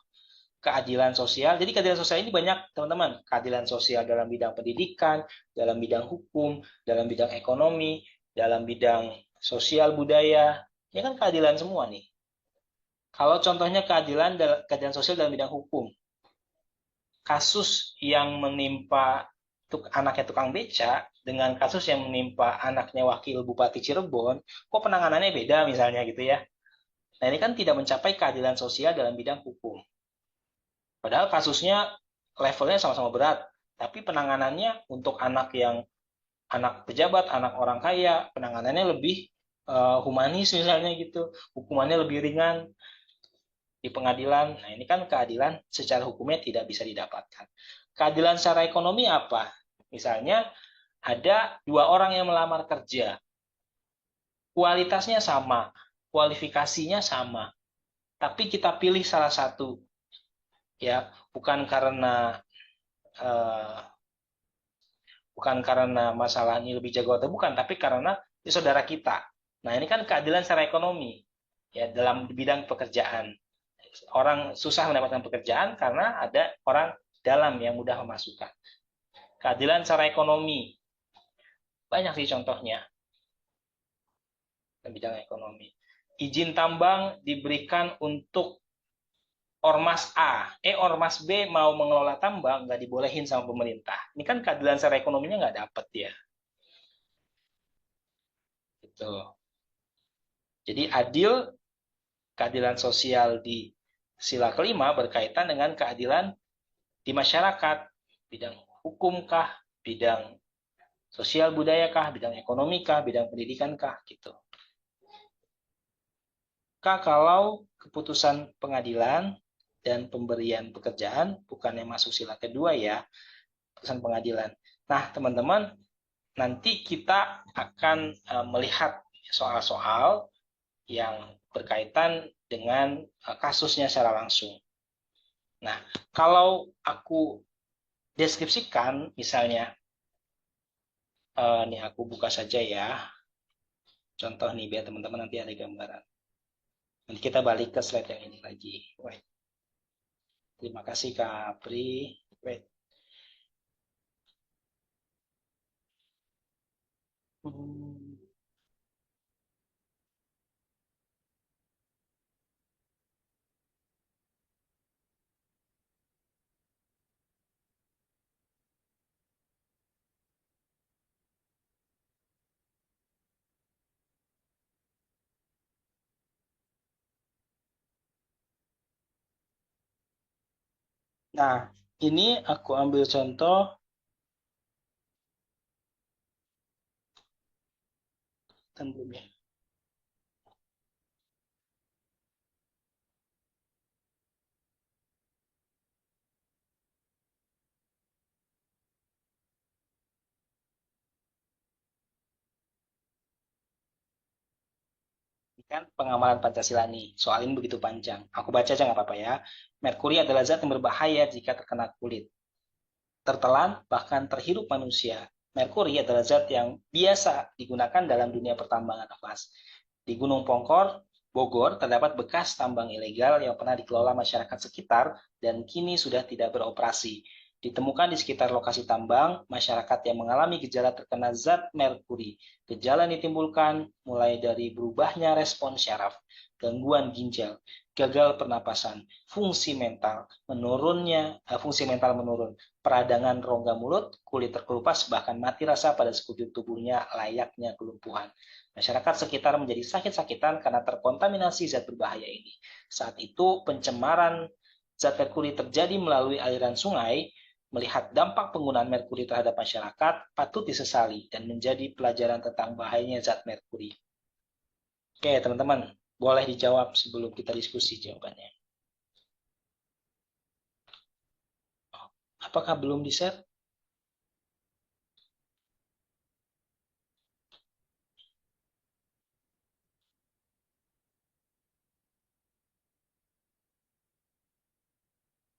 keadilan sosial. Jadi keadilan sosial ini banyak, teman-teman. Keadilan sosial dalam bidang pendidikan, dalam bidang hukum, dalam bidang ekonomi, dalam bidang sosial budaya. Ini kan keadilan semua nih. Kalau contohnya keadilan sosial dalam bidang hukum, kasus yang menimpa anaknya tukang beca dengan kasus yang menimpa anaknya wakil bupati Cirebon, kok penanganannya beda misalnya gitu ya. Nah, ini kan tidak mencapai keadilan sosial dalam bidang hukum. Padahal kasusnya levelnya sama-sama berat, tapi penanganannya untuk anak pejabat, anak orang kaya, penanganannya lebih humanis misalnya gitu, hukumannya lebih ringan di pengadilan. Nah, ini kan keadilan secara hukumnya tidak bisa didapatkan. Keadilan secara ekonomi apa? Misalnya ada 2 orang yang melamar kerja, kualitasnya sama, kualifikasinya sama, tapi kita pilih salah satu, ya, eh, bukan karena masalah ini lebih jago atau bukan, tapi karena ini saudara kita. Nah, ini kan keadilan secara ekonomi, ya, dalam bidang pekerjaan. Orang susah mendapatkan pekerjaan karena ada orang dalam yang mudah memasukkan. Keadilan secara ekonomi, banyak sih contohnya dalam bidang ekonomi. Izin tambang diberikan untuk Ormas A, Ormas B mau mengelola tambang, nggak dibolehin sama pemerintah. Ini kan keadilan secara ekonominya nggak dapet ya. Gitu. Jadi adil, keadilan sosial di sila kelima berkaitan dengan keadilan di masyarakat, bidang hukumkah, bidang sosial budayakah, bidang ekonomikah, bidang pendidikankah, gitu. Kalau keputusan pengadilan dan pemberian pekerjaan bukannya masuk sila kedua ya, keputusan pengadilan. Nah, teman-teman, nanti kita akan melihat soal-soal yang berkaitan dengan kasusnya secara langsung. Nah, kalau aku deskripsikan, misalnya, ini aku buka saja ya, contoh nih biar teman-teman nanti ada gambaran. Nanti kita balik ke slide yang ini lagi. Wait. Terima kasih Kak Apri. Wait. Nah, ini aku ambil contoh. Belum ya. Ini kan pengamalan Pancasila nih. Soal ini begitu panjang. Aku baca aja nggak apa-apa ya. Merkuri adalah zat yang berbahaya jika terkena kulit, tertelan, bahkan terhirup manusia. Merkuri adalah zat yang biasa digunakan dalam dunia pertambangan emas. Di Gunung Pongkor, Bogor, terdapat bekas tambang ilegal yang pernah dikelola masyarakat sekitar dan kini sudah tidak beroperasi. Ditemukan di sekitar lokasi tambang, masyarakat yang mengalami gejala terkena zat merkuri. Gejala yang ditimbulkan mulai dari berubahnya respon syaraf, gangguan ginjal, gagal pernapasan, fungsi mental menurun, peradangan rongga mulut, kulit terkelupas, bahkan mati rasa pada sekujur tubuhnya layaknya kelumpuhan. Masyarakat sekitar menjadi sakit-sakitan karena terkontaminasi zat berbahaya ini. Saat itu pencemaran zat merkuri terjadi melalui aliran sungai. Melihat dampak penggunaan merkuri terhadap masyarakat patut disesali dan menjadi pelajaran tentang bahayanya zat merkuri. Oke, teman-teman, boleh dijawab sebelum kita diskusi jawabannya. Apakah belum di-share?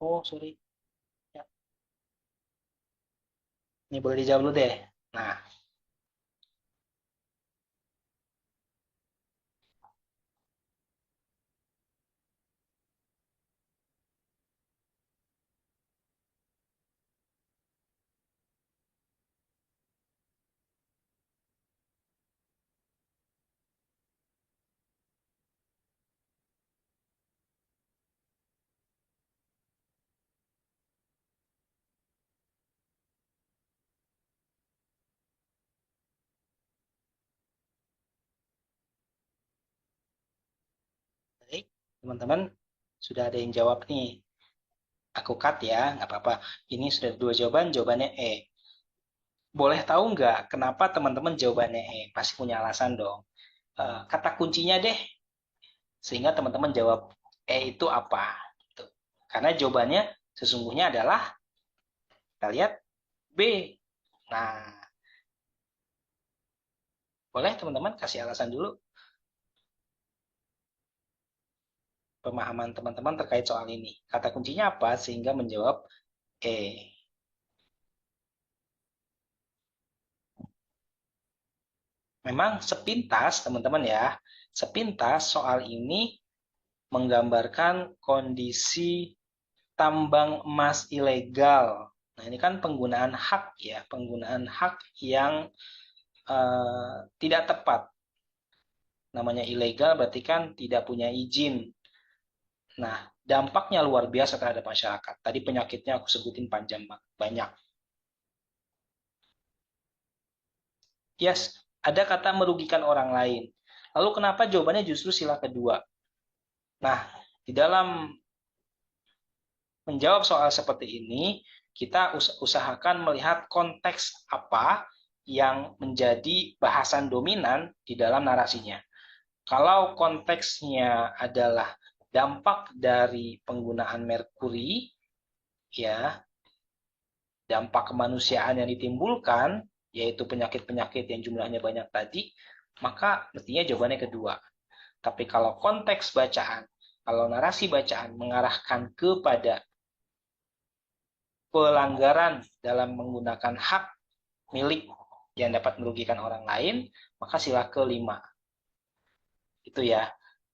Oh, sorry. Ya. Ini boleh dijawab dulu deh. Nah, baik. Teman-teman, sudah ada yang jawab nih. Aku cut ya, nggak apa-apa. Ini sudah dua jawaban, jawabannya E. Boleh tahu nggak kenapa teman-teman jawabannya E? Pasti punya alasan dong. Kata kuncinya deh, sehingga teman-teman jawab E itu apa? Gitu. Karena jawabannya sesungguhnya adalah, kita lihat, B. Nah, boleh teman-teman kasih alasan dulu pemahaman teman-teman terkait soal ini. Kata kuncinya apa sehingga menjawab E? Memang sepintas teman-teman ya, sepintas soal ini menggambarkan kondisi tambang emas ilegal. Nah, ini kan penggunaan hak ya, penggunaan hak yang tidak tepat. Namanya ilegal berarti kan tidak punya izin. Nah, dampaknya luar biasa terhadap masyarakat. Tadi penyakitnya aku sebutin panjang banyak. Yes, ada kata merugikan orang lain. Lalu kenapa jawabannya justru sila kedua? Nah, di dalam menjawab soal seperti ini, kita usahakan melihat konteks apa yang menjadi bahasan dominan di dalam narasinya. Kalau konteksnya adalah dampak dari penggunaan merkuri, ya, dampak kemanusiaan yang ditimbulkan, yaitu penyakit-penyakit yang jumlahnya banyak tadi, maka mestinya jawabannya kedua. Tapi kalau konteks bacaan, kalau narasi bacaan mengarahkan kepada pelanggaran dalam menggunakan hak milik yang dapat merugikan orang lain, maka sila kelima. Itu ya.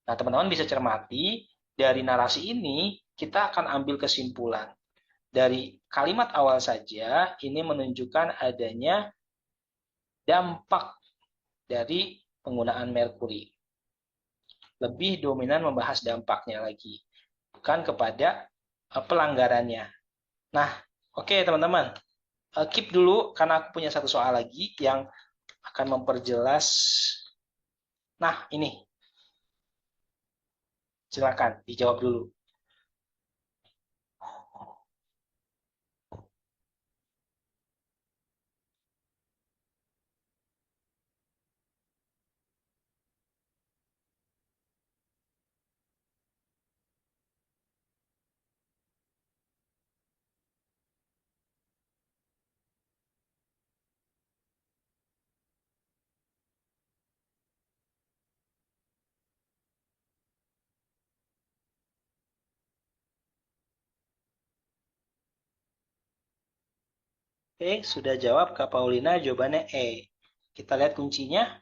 Nah, teman-teman bisa cermati, dari narasi ini kita akan ambil kesimpulan. Dari kalimat awal saja, ini menunjukkan adanya dampak dari penggunaan merkuri. Lebih dominan membahas dampaknya lagi, bukan kepada pelanggarannya. Nah, oke teman-teman. Keep dulu, karena aku punya satu soal lagi yang akan memperjelas. Nah, ini. Silakan, dijawab dulu. Oke, sudah jawab Kak Paulina, jawabannya E. Kita lihat kuncinya.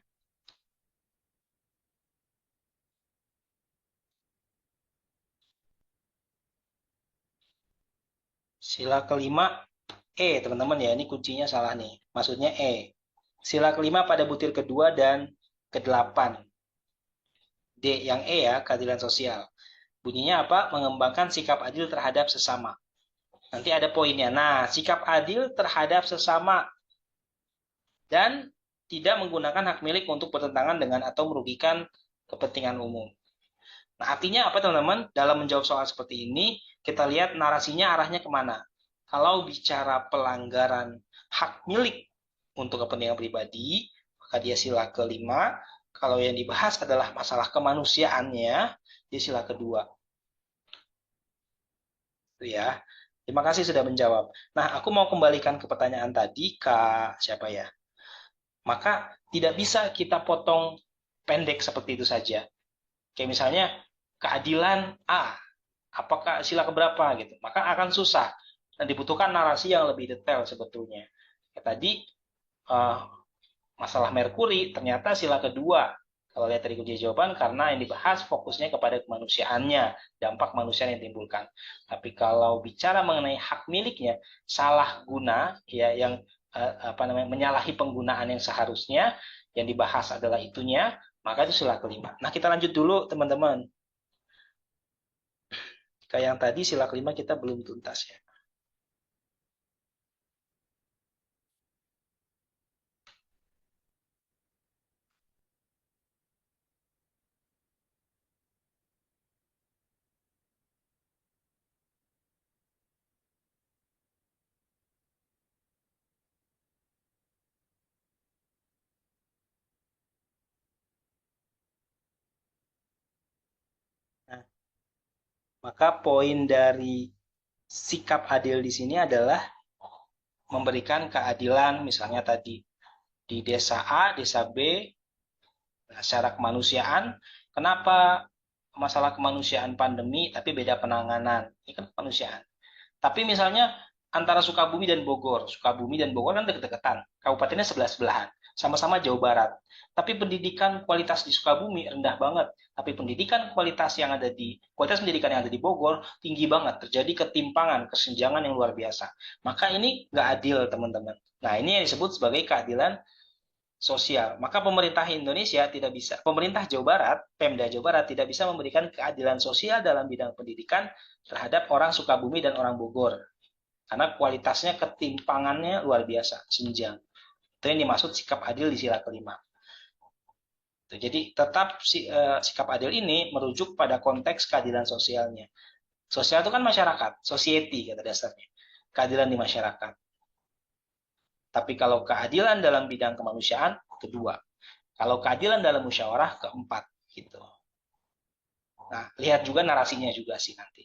Sila kelima E, teman-teman ya. Ini kuncinya salah nih. Maksudnya E. Sila kelima pada butir kedua dan kedelapan. D yang E ya, keadilan sosial. Bunyinya apa? Mengembangkan sikap adil terhadap sesama. Nanti ada poinnya. Nah, sikap adil terhadap sesama dan tidak menggunakan hak milik untuk bertentangan dengan atau merugikan kepentingan umum. Nah, artinya apa teman-teman? Dalam menjawab soal seperti ini, kita lihat narasinya arahnya kemana. Kalau bicara pelanggaran hak milik untuk kepentingan pribadi, maka dia sila kelima. Kalau yang dibahas adalah masalah kemanusiaannya, dia sila kedua. Itu ya. Terima kasih sudah menjawab. Nah, aku mau kembalikan ke pertanyaan tadi, Kak siapa ya? Maka tidak bisa kita potong pendek seperti itu saja. Kayak misalnya keadilan A, apakah sila keberapa gitu. Maka akan susah dan dibutuhkan narasi yang lebih detail sebetulnya. Kayak tadi masalah merkuri ternyata sila kedua. Kalau lihat dari kunci jawaban, karena yang dibahas fokusnya kepada kemanusiaannya, dampak manusia yang ditimbulkan. Tapi kalau bicara mengenai hak miliknya, salah guna, ya yang menyalahi penggunaan yang seharusnya, yang dibahas adalah itunya, maka itu sila kelima. Nah, kita lanjut dulu, teman-teman. Kayak yang tadi, sila kelima kita belum tuntas ya. Nah, maka poin dari sikap adil di sini adalah memberikan keadilan, misalnya tadi di desa A, desa B, secara kemanusiaan. Kenapa masalah kemanusiaan pandemi tapi beda penanganan? Ini kan kemanusiaan. Tapi misalnya antara Sukabumi dan Bogor, Sukabumi dan Bogor kan deket-deketan, kabupatennya sebelah-sebelahan, sama-sama Jawa Barat. Tapi pendidikan kualitas di Sukabumi rendah banget, tapi kualitas pendidikan yang ada di Bogor tinggi banget, terjadi ketimpangan, kesenjangan yang luar biasa. Maka ini nggak adil, teman-teman. Nah, ini yang disebut sebagai keadilan sosial. Maka pemerintah Indonesia tidak bisa, pemerintah Jawa Barat, Pemda Jawa Barat tidak bisa memberikan keadilan sosial dalam bidang pendidikan terhadap orang Sukabumi dan orang Bogor. Karena kualitasnya ketimpangannya luar biasa, senjang. Itu yang dimaksud sikap adil di sila kelima. Jadi tetap sikap adil ini merujuk pada konteks keadilan sosialnya. Sosial itu kan masyarakat, society kata dasarnya. Keadilan di masyarakat. Tapi kalau keadilan dalam bidang kemanusiaan, kedua. Kalau keadilan dalam musyawarah, keempat. Gitu. Nah, lihat juga narasinya juga sih nanti.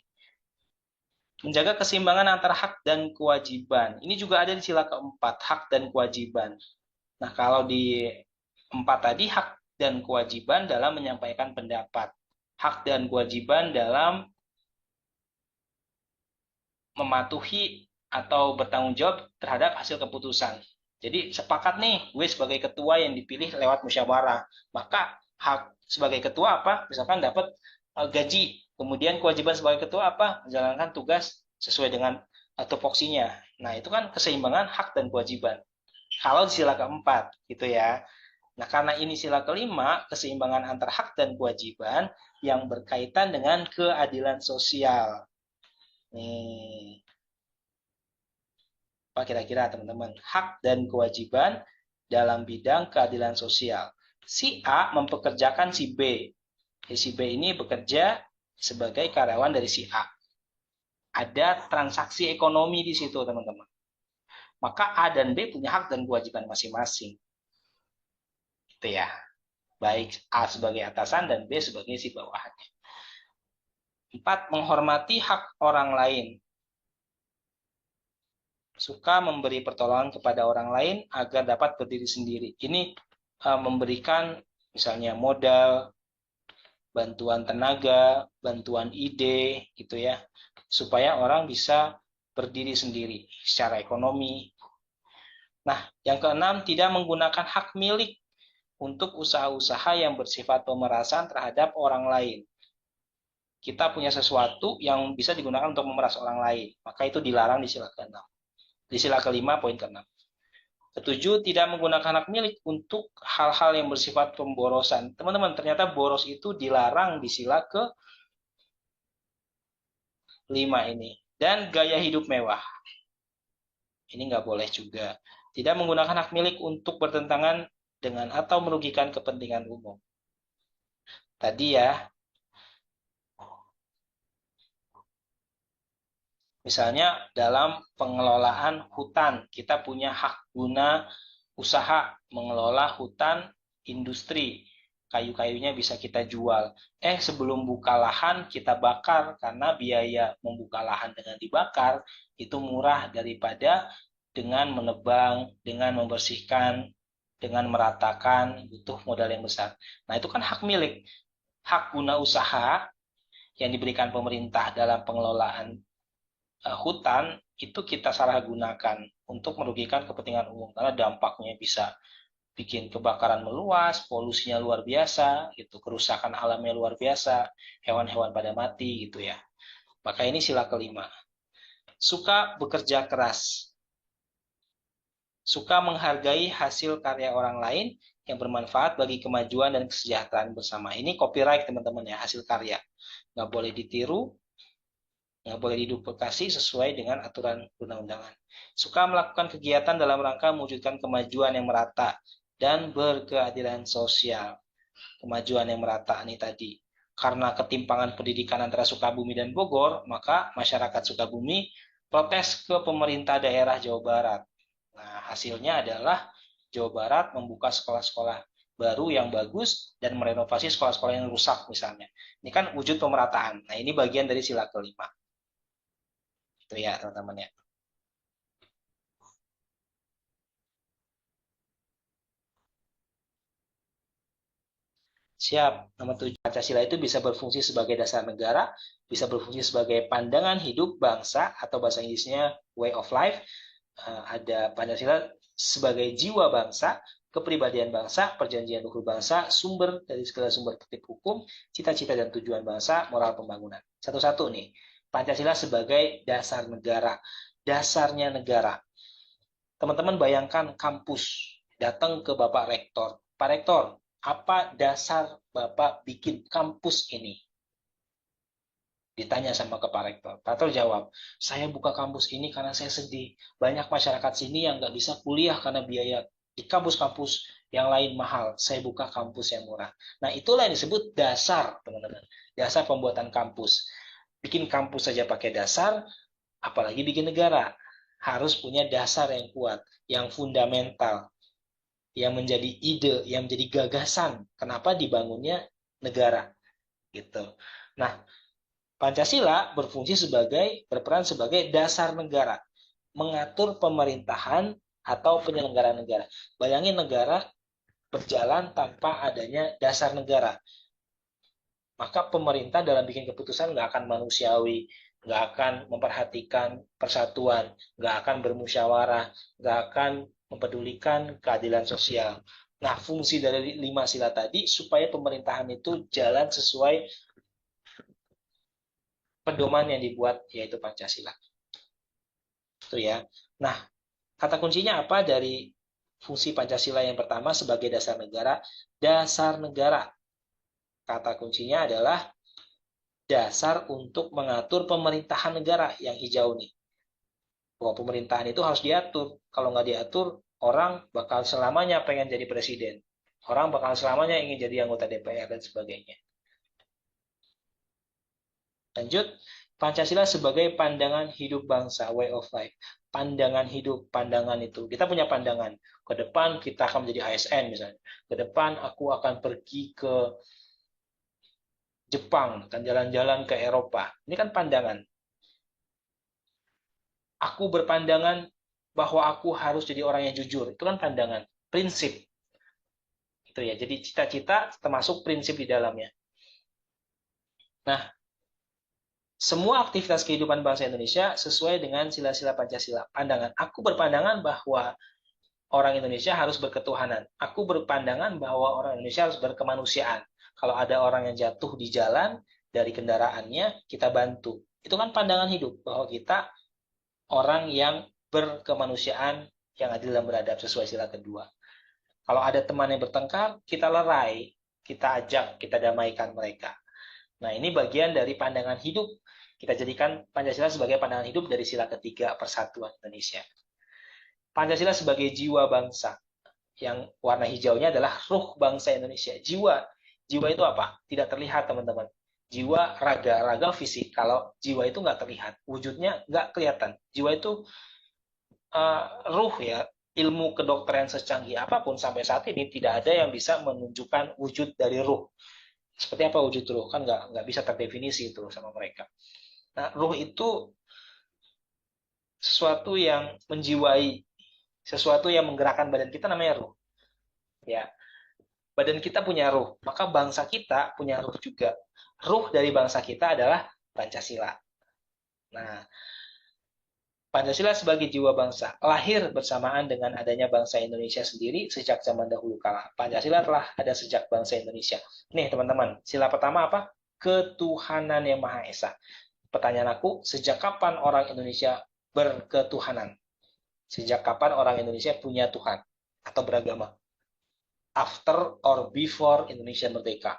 Menjaga keseimbangan antara hak dan kewajiban. Ini juga ada di sila keempat, hak dan kewajiban. Nah, kalau di empat tadi, hak dan kewajiban dalam menyampaikan pendapat. Hak dan kewajiban dalam mematuhi atau bertanggung jawab terhadap hasil keputusan. Jadi sepakat nih, gue sebagai ketua yang dipilih lewat musyawarah. Maka hak sebagai ketua apa? Misalkan dapat gaji. Kemudian kewajiban sebagai ketua apa? Menjalankan tugas sesuai dengan tupoksinya. Nah, itu kan keseimbangan hak dan kewajiban. Kalau di sila keempat, gitu ya. Nah, karena ini sila kelima, keseimbangan antara hak dan kewajiban yang berkaitan dengan keadilan sosial. Nih, apa kira-kira teman-teman? Hak dan kewajiban dalam bidang keadilan sosial. Si A mempekerjakan si B. Si B ini bekerja sebagai karyawan dari si A. Ada transaksi ekonomi di situ, teman-teman. Maka A dan B punya hak dan kewajiban masing-masing. Gitu ya. Baik A sebagai atasan dan B sebagai si bawahannya. 4. Menghormati hak orang lain. Suka memberi pertolongan kepada orang lain agar dapat berdiri sendiri. Ini memberikan misalnya modal, bantuan tenaga, bantuan ide, gitu ya, supaya orang bisa berdiri sendiri secara ekonomi. Nah, yang keenam, tidak menggunakan hak milik untuk usaha-usaha yang bersifat pemerasan terhadap orang lain. Kita punya sesuatu yang bisa digunakan untuk memeras orang lain, maka itu dilarang di sila ke-6. Di sila kelima, poin ke-6. Ketujuh, tidak menggunakan hak milik untuk hal-hal yang bersifat pemborosan. Teman-teman, ternyata boros itu dilarang di sila ke-5 ini. Dan gaya hidup mewah. Ini nggak boleh juga. Tidak menggunakan hak milik untuk bertentangan dengan atau merugikan kepentingan umum. Tadi ya, misalnya dalam pengelolaan hutan, kita punya hak guna usaha mengelola hutan industri. Kayu-kayunya bisa kita jual. Sebelum buka lahan kita bakar karena biaya membuka lahan dengan dibakar itu murah daripada dengan menebang, dengan membersihkan, dengan meratakan, butuh modal yang besar. Nah, itu kan hak milik. Hak guna usaha yang diberikan pemerintah dalam pengelolaan hutan itu kita salah gunakan untuk merugikan kepentingan umum karena dampaknya bisa bikin kebakaran meluas, polusinya luar biasa, gitu, kerusakan alamnya luar biasa, hewan-hewan pada mati, gitu ya. Maka ini sila kelima. Suka bekerja keras, suka menghargai hasil karya orang lain yang bermanfaat bagi kemajuan dan kesejahteraan bersama. Ini copyright teman-teman ya, hasil karya. Nggak boleh ditiru, nggak boleh diduplikasi sesuai dengan aturan undang-undangan. Suka melakukan kegiatan dalam rangka mewujudkan kemajuan yang merata dan berkeadilan sosial. Kemajuan yang merata ini tadi. Karena ketimpangan pendidikan antara Sukabumi dan Bogor, maka masyarakat Sukabumi protes ke pemerintah daerah Jawa Barat. Nah, hasilnya adalah Jawa Barat membuka sekolah-sekolah baru yang bagus dan merenovasi sekolah-sekolah yang rusak misalnya. Ini kan wujud pemerataan. Nah, ini bagian dari sila kelima. Itu ya, teman-teman ya. Siap. Nomor 7, Pancasila itu bisa berfungsi sebagai dasar negara, bisa berfungsi sebagai pandangan hidup bangsa, atau bahasa Inggrisnya way of life. Ada Pancasila sebagai jiwa bangsa, kepribadian bangsa, perjanjian luhur bangsa, sumber dari segala sumber tertib hukum, cita-cita dan tujuan bangsa, moral pembangunan. Satu-satu nih. Pancasila sebagai dasar negara. Dasarnya negara. Teman-teman bayangkan kampus, datang ke Bapak Rektor. Pak Rektor, apa dasar Bapak bikin kampus ini? Ditanya sama ke Pak Rektor. Pak Rektor jawab, saya buka kampus ini karena saya sedih. Banyak masyarakat sini yang nggak bisa kuliah karena biaya di kampus-kampus yang lain mahal. Saya buka kampus yang murah. Nah, itulah yang disebut dasar, teman-teman. Dasar pembuatan kampus. Bikin kampus saja pakai dasar, apalagi bikin negara. Harus punya dasar yang kuat, yang fundamental, yang menjadi ide, yang menjadi gagasan. Kenapa dibangunnya negara? Gitu. Nah, Pancasila berperan sebagai dasar negara, mengatur pemerintahan atau penyelenggaraan negara. Bayangin negara berjalan tanpa adanya dasar negara. Maka pemerintah dalam bikin keputusan nggak akan manusiawi, nggak akan memperhatikan persatuan, nggak akan bermusyawarah, nggak akan mempedulikan keadilan sosial. Nah, fungsi dari 5 sila tadi supaya pemerintahan itu jalan sesuai pedoman yang dibuat, yaitu Pancasila. Itu ya. Nah, kata kuncinya apa dari fungsi Pancasila yang pertama sebagai dasar negara? Dasar negara. Kata kuncinya adalah dasar untuk mengatur pemerintahan negara yang hijau nih. Bahwa pemerintahan itu harus diatur. Kalau nggak diatur, orang bakal selamanya pengen jadi presiden. Orang bakal selamanya ingin jadi anggota DPR dan sebagainya. Lanjut, Pancasila sebagai pandangan hidup bangsa, way of life. Pandangan hidup, pandangan itu. Kita punya pandangan. Ke depan kita akan menjadi ASN misalnya. Ke depan aku akan pergi ke Jepang, akan jalan-jalan ke Eropa. Ini kan pandangan. Aku berpandangan bahwa aku harus jadi orang yang jujur. Itu kan pandangan, prinsip. Itu ya. Jadi cita-cita termasuk prinsip di dalamnya. Nah, semua aktivitas kehidupan bangsa Indonesia sesuai dengan sila-sila Pancasila. Pandangan. Aku berpandangan bahwa orang Indonesia harus berketuhanan. Aku berpandangan bahwa orang Indonesia harus berkemanusiaan. Kalau ada orang yang jatuh di jalan dari kendaraannya, kita bantu. Itu kan pandangan hidup bahwa kita orang yang berkemanusiaan yang adil dan beradab sesuai sila kedua. Kalau ada teman yang bertengkar, kita lerai, kita ajak, kita damaikan mereka. Nah, ini bagian dari pandangan hidup. Kita jadikan Pancasila sebagai pandangan hidup dari sila ketiga persatuan Indonesia. Pancasila sebagai jiwa bangsa. Yang warna hijaunya adalah ruh bangsa Indonesia. Jiwa. Jiwa itu apa? Tidak terlihat, teman-teman. Jiwa, raga. Raga fisik. Kalau jiwa itu nggak terlihat. Wujudnya nggak kelihatan. Jiwa itu ruh ya. Ilmu kedokteran secanggih apapun sampai saat ini tidak ada yang bisa menunjukkan wujud dari ruh. Seperti apa wujud ruh? Kan nggak bisa terdefinisi itu sama mereka. Nah, ruh itu sesuatu yang menjiwai, sesuatu yang menggerakkan badan kita namanya ruh. Ya, badan kita punya ruh, maka bangsa kita punya ruh juga. Ruh dari bangsa kita adalah Pancasila. Nah, Pancasila sebagai jiwa bangsa lahir bersamaan dengan adanya bangsa Indonesia sendiri sejak zaman dahulu kala. Pancasila telah ada sejak bangsa Indonesia. Nih teman-teman, sila pertama apa? Ketuhanan yang Maha Esa. Pertanyaan aku, sejak kapan orang Indonesia berketuhanan? Sejak kapan orang Indonesia punya Tuhan atau beragama? After or before Indonesia merdeka?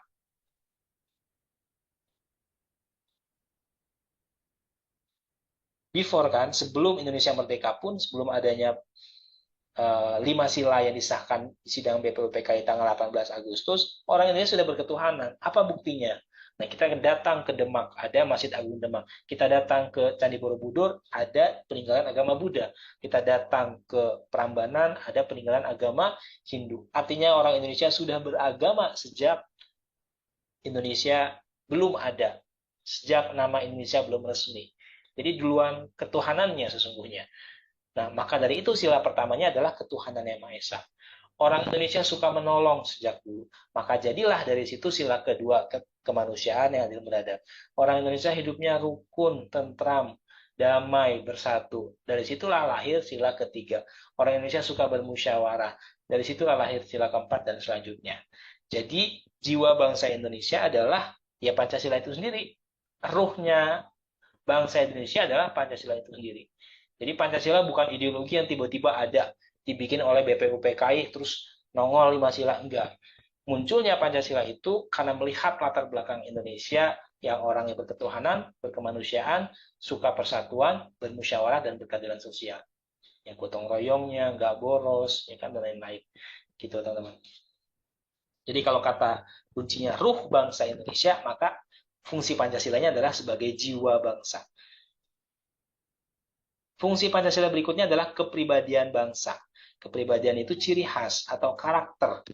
Before kan, sebelum Indonesia merdeka pun, sebelum adanya 5 sila yang disahkan di sidang BPUPKI tanggal 18 Agustus, orang Indonesia sudah berketuhanan. Apa buktinya? Nah, kita datang ke Demak, ada Masjid Agung Demak. Kita datang ke Candi Borobudur, ada peninggalan agama Buddha. Kita datang ke Prambanan, ada peninggalan agama Hindu. Artinya orang Indonesia sudah beragama sejak Indonesia belum ada. Sejak nama Indonesia belum resmi. Jadi duluan ketuhanannya sesungguhnya. Nah, maka dari itu sila pertamanya adalah ketuhanan yang Maha Esa. Orang Indonesia suka menolong sejak dulu. Maka jadilah dari situ sila kedua, kemanusiaan yang adil beradab. Orang Indonesia hidupnya rukun, tentram, damai, bersatu. Dari situlah lahir sila ketiga. Orang Indonesia suka bermusyawarah. Dari situlah lahir sila keempat dan selanjutnya. Jadi jiwa bangsa Indonesia adalah ya Pancasila itu sendiri. Ruhnya bangsa Indonesia adalah Pancasila itu sendiri. Jadi Pancasila bukan ideologi yang tiba-tiba ada, dibikin oleh BPUPKI terus nongol 5 sila, enggak. Munculnya Pancasila itu karena melihat latar belakang Indonesia yang orangnya berketuhanan, berkemanusiaan, suka persatuan, bermusyawarah, dan berkeadilan sosial. Yang gotong royongnya, nggak boros, ya kan, dan lain-lain. Gitu, teman-teman. Jadi kalau kata kuncinya ruh bangsa Indonesia, maka Fungsi Pancasilanya adalah sebagai jiwa bangsa. Fungsi Pancasila berikutnya adalah kepribadian bangsa. Kepribadian itu ciri khas atau karakter.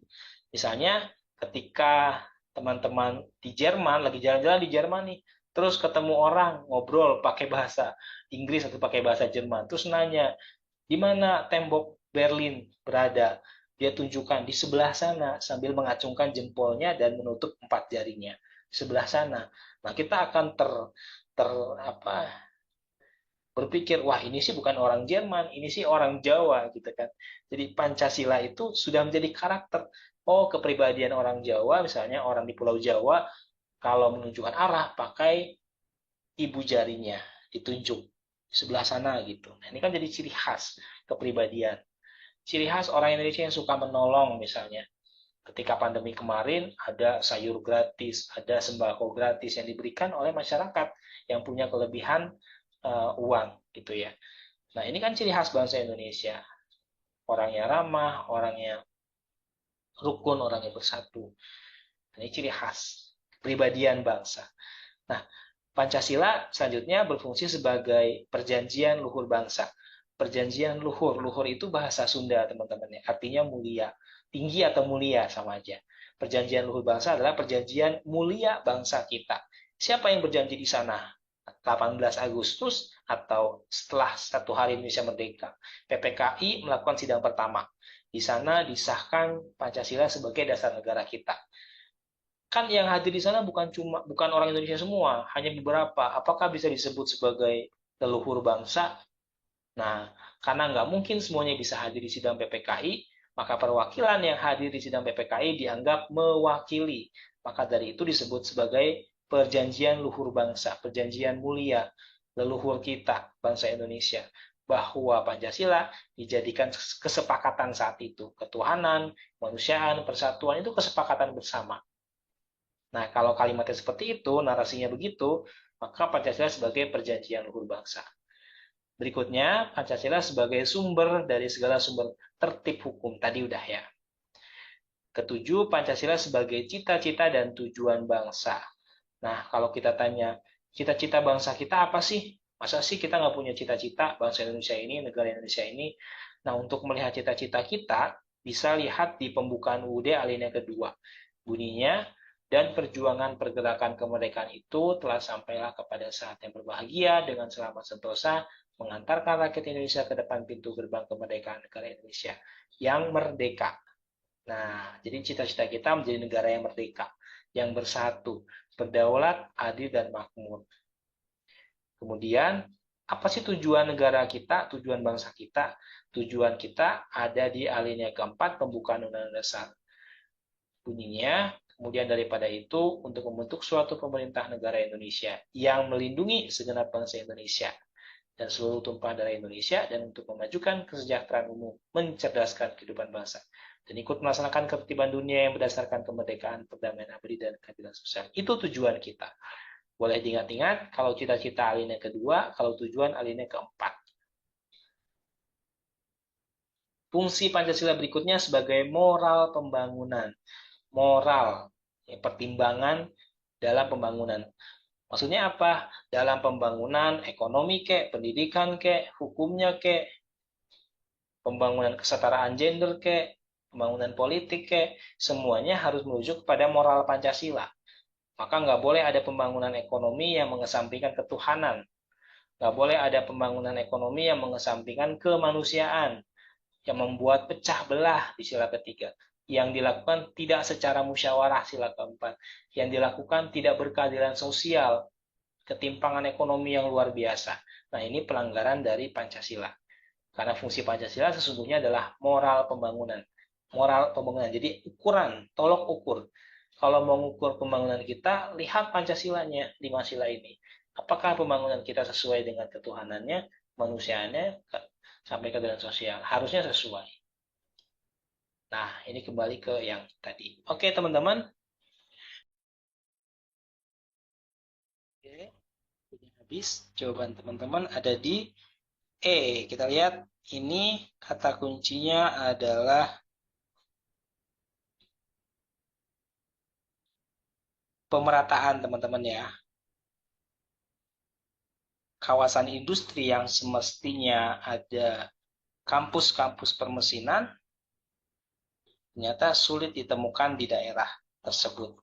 Misalnya ketika teman-teman di Jerman, lagi jalan-jalan di Jerman nih, terus ketemu orang ngobrol pakai bahasa Inggris atau pakai bahasa Jerman, terus nanya, di mana tembok Berlin berada? Dia tunjukkan di sebelah sana sambil mengacungkan jempolnya dan menutup 4 jarinya. Di sebelah sana. Nah, kita akan ter apa berpikir, wah ini sih bukan orang Jerman, ini sih orang Jawa gitu kan. Jadi Pancasila itu sudah menjadi karakter. Oh, kepribadian orang Jawa, misalnya orang di Pulau Jawa, kalau menunjukkan arah pakai ibu jarinya, ditunjuk di sebelah sana gitu. Nah, ini kan jadi ciri khas kepribadian. Ciri khas orang Indonesia yang suka menolong misalnya. Ketika pandemi kemarin ada sayur gratis, ada sembako gratis yang diberikan oleh masyarakat yang punya kelebihan uang gitu ya. Nah, ini kan ciri khas bangsa Indonesia. Orangnya ramah, orangnya rukun, orangnya bersatu. Ini ciri khas kepribadian bangsa. Nah, Pancasila selanjutnya berfungsi sebagai perjanjian luhur bangsa. Perjanjian luhur, luhur itu bahasa Sunda teman-teman ya, artinya mulia. Tinggi atau mulia sama aja. Perjanjian luhur bangsa adalah perjanjian mulia bangsa kita. Siapa yang berjanji di sana? 18 Agustus atau setelah 1 hari Indonesia merdeka. PPKI melakukan sidang pertama. Di sana disahkan Pancasila sebagai dasar negara kita. Kan yang hadir di sana bukan orang Indonesia semua, hanya beberapa. Apakah bisa disebut sebagai leluhur bangsa? Nah, karena nggak mungkin semuanya bisa hadir di sidang PPKI, maka perwakilan yang hadir di sidang PPKI dianggap mewakili. Maka dari itu disebut sebagai perjanjian luhur bangsa, perjanjian mulia leluhur kita, bangsa Indonesia. Bahwa Pancasila dijadikan kesepakatan saat itu. Ketuhanan, kemanusiaan, persatuan itu kesepakatan bersama. Nah, kalau kalimatnya seperti itu, narasinya begitu, maka Pancasila sebagai perjanjian luhur bangsa. Berikutnya, Pancasila sebagai sumber dari segala sumber tertib hukum. Tadi udah ya. Ketujuh, Pancasila sebagai cita-cita dan tujuan bangsa. Nah, kalau kita tanya, cita-cita bangsa kita apa sih? Masa sih kita nggak punya cita-cita bangsa Indonesia ini, negara Indonesia ini? Nah, untuk melihat cita-cita kita, bisa lihat di pembukaan UUD alinea kedua. Bunyinya, dan perjuangan pergerakan kemerdekaan itu telah sampailah kepada saat yang berbahagia dengan selamat sentosa mengantarkan rakyat Indonesia ke depan pintu gerbang kemerdekaan negara Indonesia yang merdeka. Nah, jadi cita-cita kita menjadi negara yang merdeka, yang bersatu, berdaulat, adil, dan makmur. Kemudian, apa sih tujuan negara kita, tujuan bangsa kita? Tujuan kita ada di alinea keempat pembukaan Undang-Undang Dasar. Bunyinya, kemudian daripada itu, untuk membentuk suatu pemerintah negara Indonesia yang melindungi segenap bangsa Indonesia dan seluruh tumpah darah Indonesia, dan untuk memajukan kesejahteraan umum, mencerdaskan kehidupan bangsa, dan ikut melaksanakan ketertiban dunia yang berdasarkan kemerdekaan, perdamaian abadi, dan keadilan sosial. Itu tujuan kita. Boleh diingat-ingat, kalau cita-cita alinea kedua, kalau tujuan alinea keempat. Fungsi Pancasila berikutnya sebagai moral pembangunan. Moral, ya, pertimbangan dalam pembangunan. Maksudnya apa? Dalam pembangunan ekonomi kek, pendidikan kek, hukumnya kek, pembangunan kesetaraan gender kek, pembangunan politik kek, semuanya harus merujuk kepada moral Pancasila. Maka nggak boleh ada pembangunan ekonomi yang mengesampingkan ketuhanan. Nggak boleh ada pembangunan ekonomi yang mengesampingkan kemanusiaan, yang membuat pecah belah di sila ketiga. Yang dilakukan tidak secara musyawarah sila keempat. Yang dilakukan tidak berkeadilan sosial, ketimpangan ekonomi yang luar biasa. Nah, ini pelanggaran dari Pancasila. Karena fungsi Pancasila sesungguhnya adalah moral pembangunan. Moral pembangunan. Jadi ukuran, tolok ukur. Kalau mau mengukur pembangunan kita, lihat Pancasilanya, 5 sila ini. Apakah pembangunan kita sesuai dengan ketuhanannya, manusianya, sampai keadilan sosial? Harusnya sesuai. Nah, ini kembali ke yang tadi. Oke, teman-teman. Oke, ini habis. Jawaban teman-teman ada di kita lihat ini kata kuncinya adalah pemerataan teman-teman ya. Kawasan industri yang semestinya ada kampus-kampus permesinan ternyata sulit ditemukan di daerah tersebut.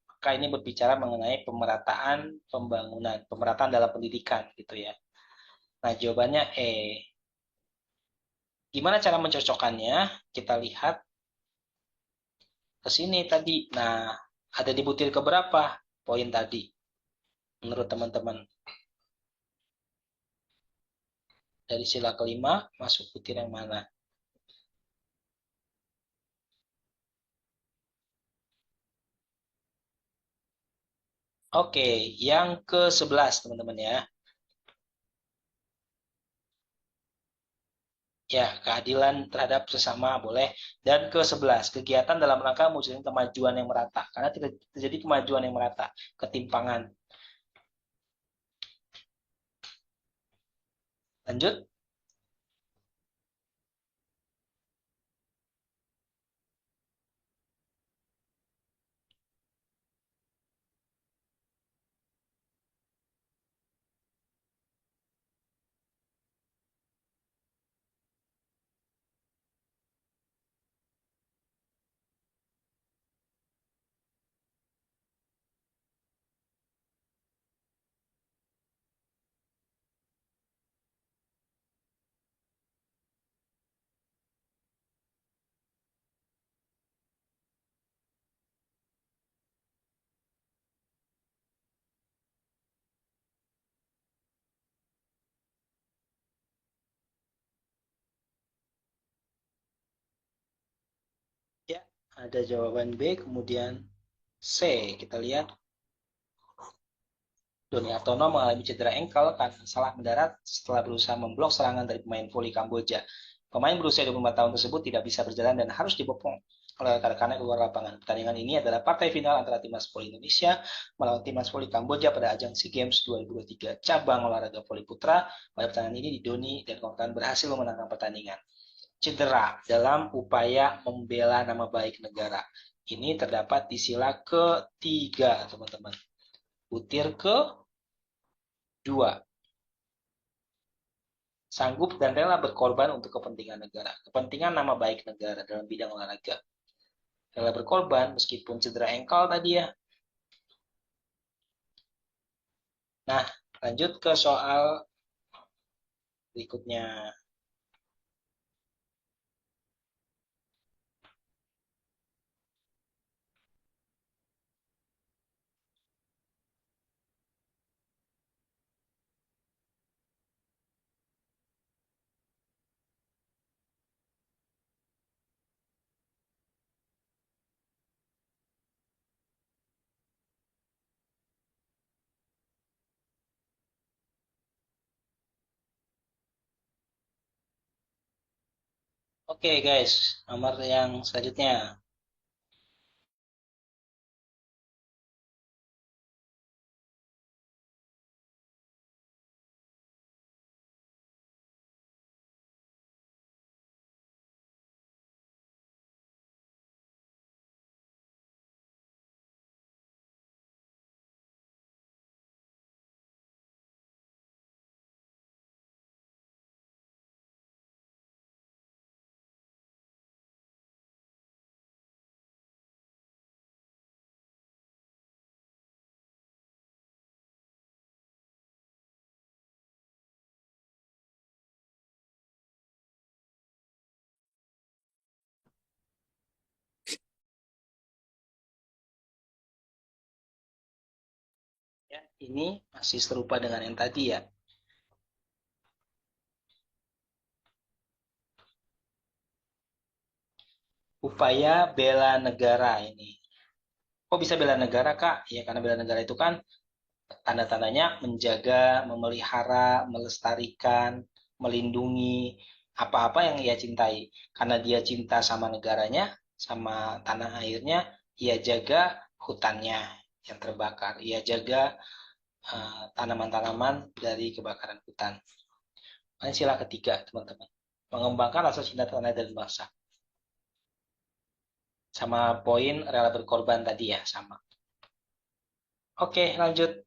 Maka ini berbicara mengenai pemerataan pembangunan, pemerataan dalam pendidikan gitu ya. Nah, jawabannya E. Gimana cara mencocokkannya? Kita lihat ke sini tadi. Nah, ada di butir keberapa poin tadi menurut teman-teman? Dari sila kelima masuk butir yang mana? Oke, yang ke-11 teman-teman ya. Ya, keadilan terhadap sesama boleh. Dan ke-11, kegiatan dalam rangka mewujudkan kemajuan yang merata. Karena tidak terjadi kemajuan yang merata, ketimpangan. Lanjut. Ya, ada jawaban B, kemudian C. Kita lihat. Doni Artono mengalami cedera engkel karena salah mendarat setelah berusaha memblok serangan dari pemain voli Kamboja. Pemain berusia 24 tahun tersebut tidak bisa berjalan dan harus dibopong oleh rekan-rekannya keluar lapangan. Pertandingan ini adalah partai final antara Timnas Voli Indonesia melawan Timnas Voli Kamboja pada ajang SEA Games 2023 cabang olahraga voli putra. Pada pertandingan ini Doni dan kawan-kawan berhasil memenangkan pertandingan. Cedera dalam upaya membela nama baik negara. Ini terdapat di sila ketiga, teman-teman. Butir ke 2. Sanggup dan rela berkorban untuk kepentingan negara. Kepentingan nama baik negara dalam bidang olahraga. Rela berkorban meskipun cedera engkel tadi ya. Nah, lanjut ke soal berikutnya. Oke guys, nomor yang selanjutnya. Ya, ini masih serupa dengan yang tadi ya. Upaya bela negara ini. Kok bisa bela negara, Kak? Ya, karena bela negara itu kan tanda-tandanya menjaga, memelihara, melestarikan, melindungi apa-apa yang ia cintai. Karena dia cinta sama negaranya, sama tanah airnya, ia jaga hutannya yang terbakar. Ia jaga tanaman-tanaman dari kebakaran hutan. Ini sila ketiga, teman-teman. Mengembangkan rasa cinta tanah dan bangsa. Sama poin rela berkorban tadi ya, sama. Oke, lanjut.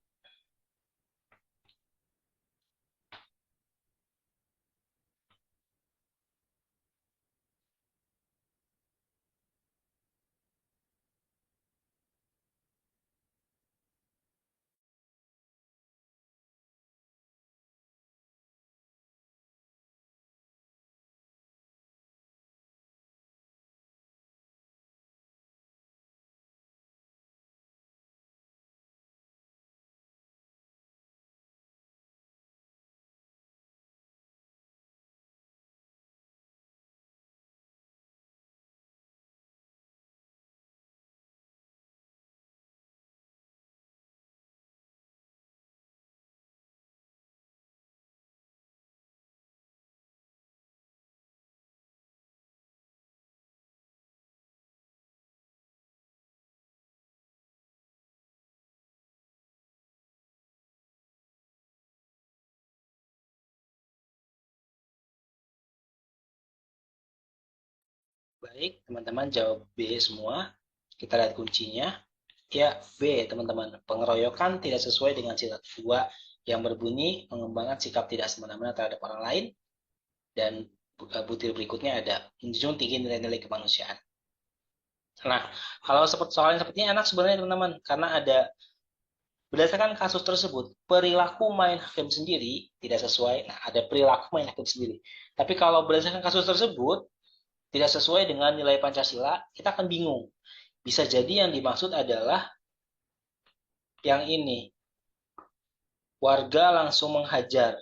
Baik, teman-teman jawab B semua. Kita lihat kuncinya. Ya, B, teman-teman. Pengeroyokan tidak sesuai dengan sila kedua yang berbunyi mengembangkan sikap tidak semena-mena terhadap orang lain. Dan butir berikutnya ada menjunjung tinggi nilai-nilai kemanusiaan. Nah, kalau seperti soalnya seperti ini enak sebenarnya teman-teman, karena ada berdasarkan kasus tersebut perilaku main hakim sendiri tidak sesuai. Nah, ada perilaku main hakim sendiri. Tapi kalau berdasarkan kasus tersebut tidak sesuai dengan nilai Pancasila, kita akan bingung. Bisa jadi yang dimaksud adalah yang ini, warga langsung menghajar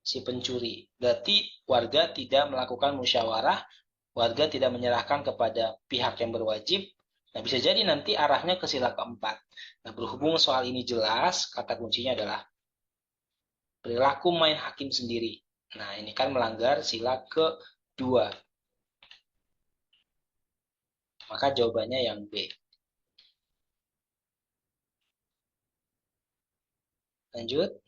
si pencuri. Berarti warga tidak melakukan musyawarah, warga tidak menyerahkan kepada pihak yang berwajib. Nah, bisa jadi nanti arahnya ke sila keempat. Nah, berhubung soal ini jelas, kata kuncinya adalah perilaku main hakim sendiri. Nah, ini kan melanggar sila kedua. Maka jawabannya yang B. Lanjut.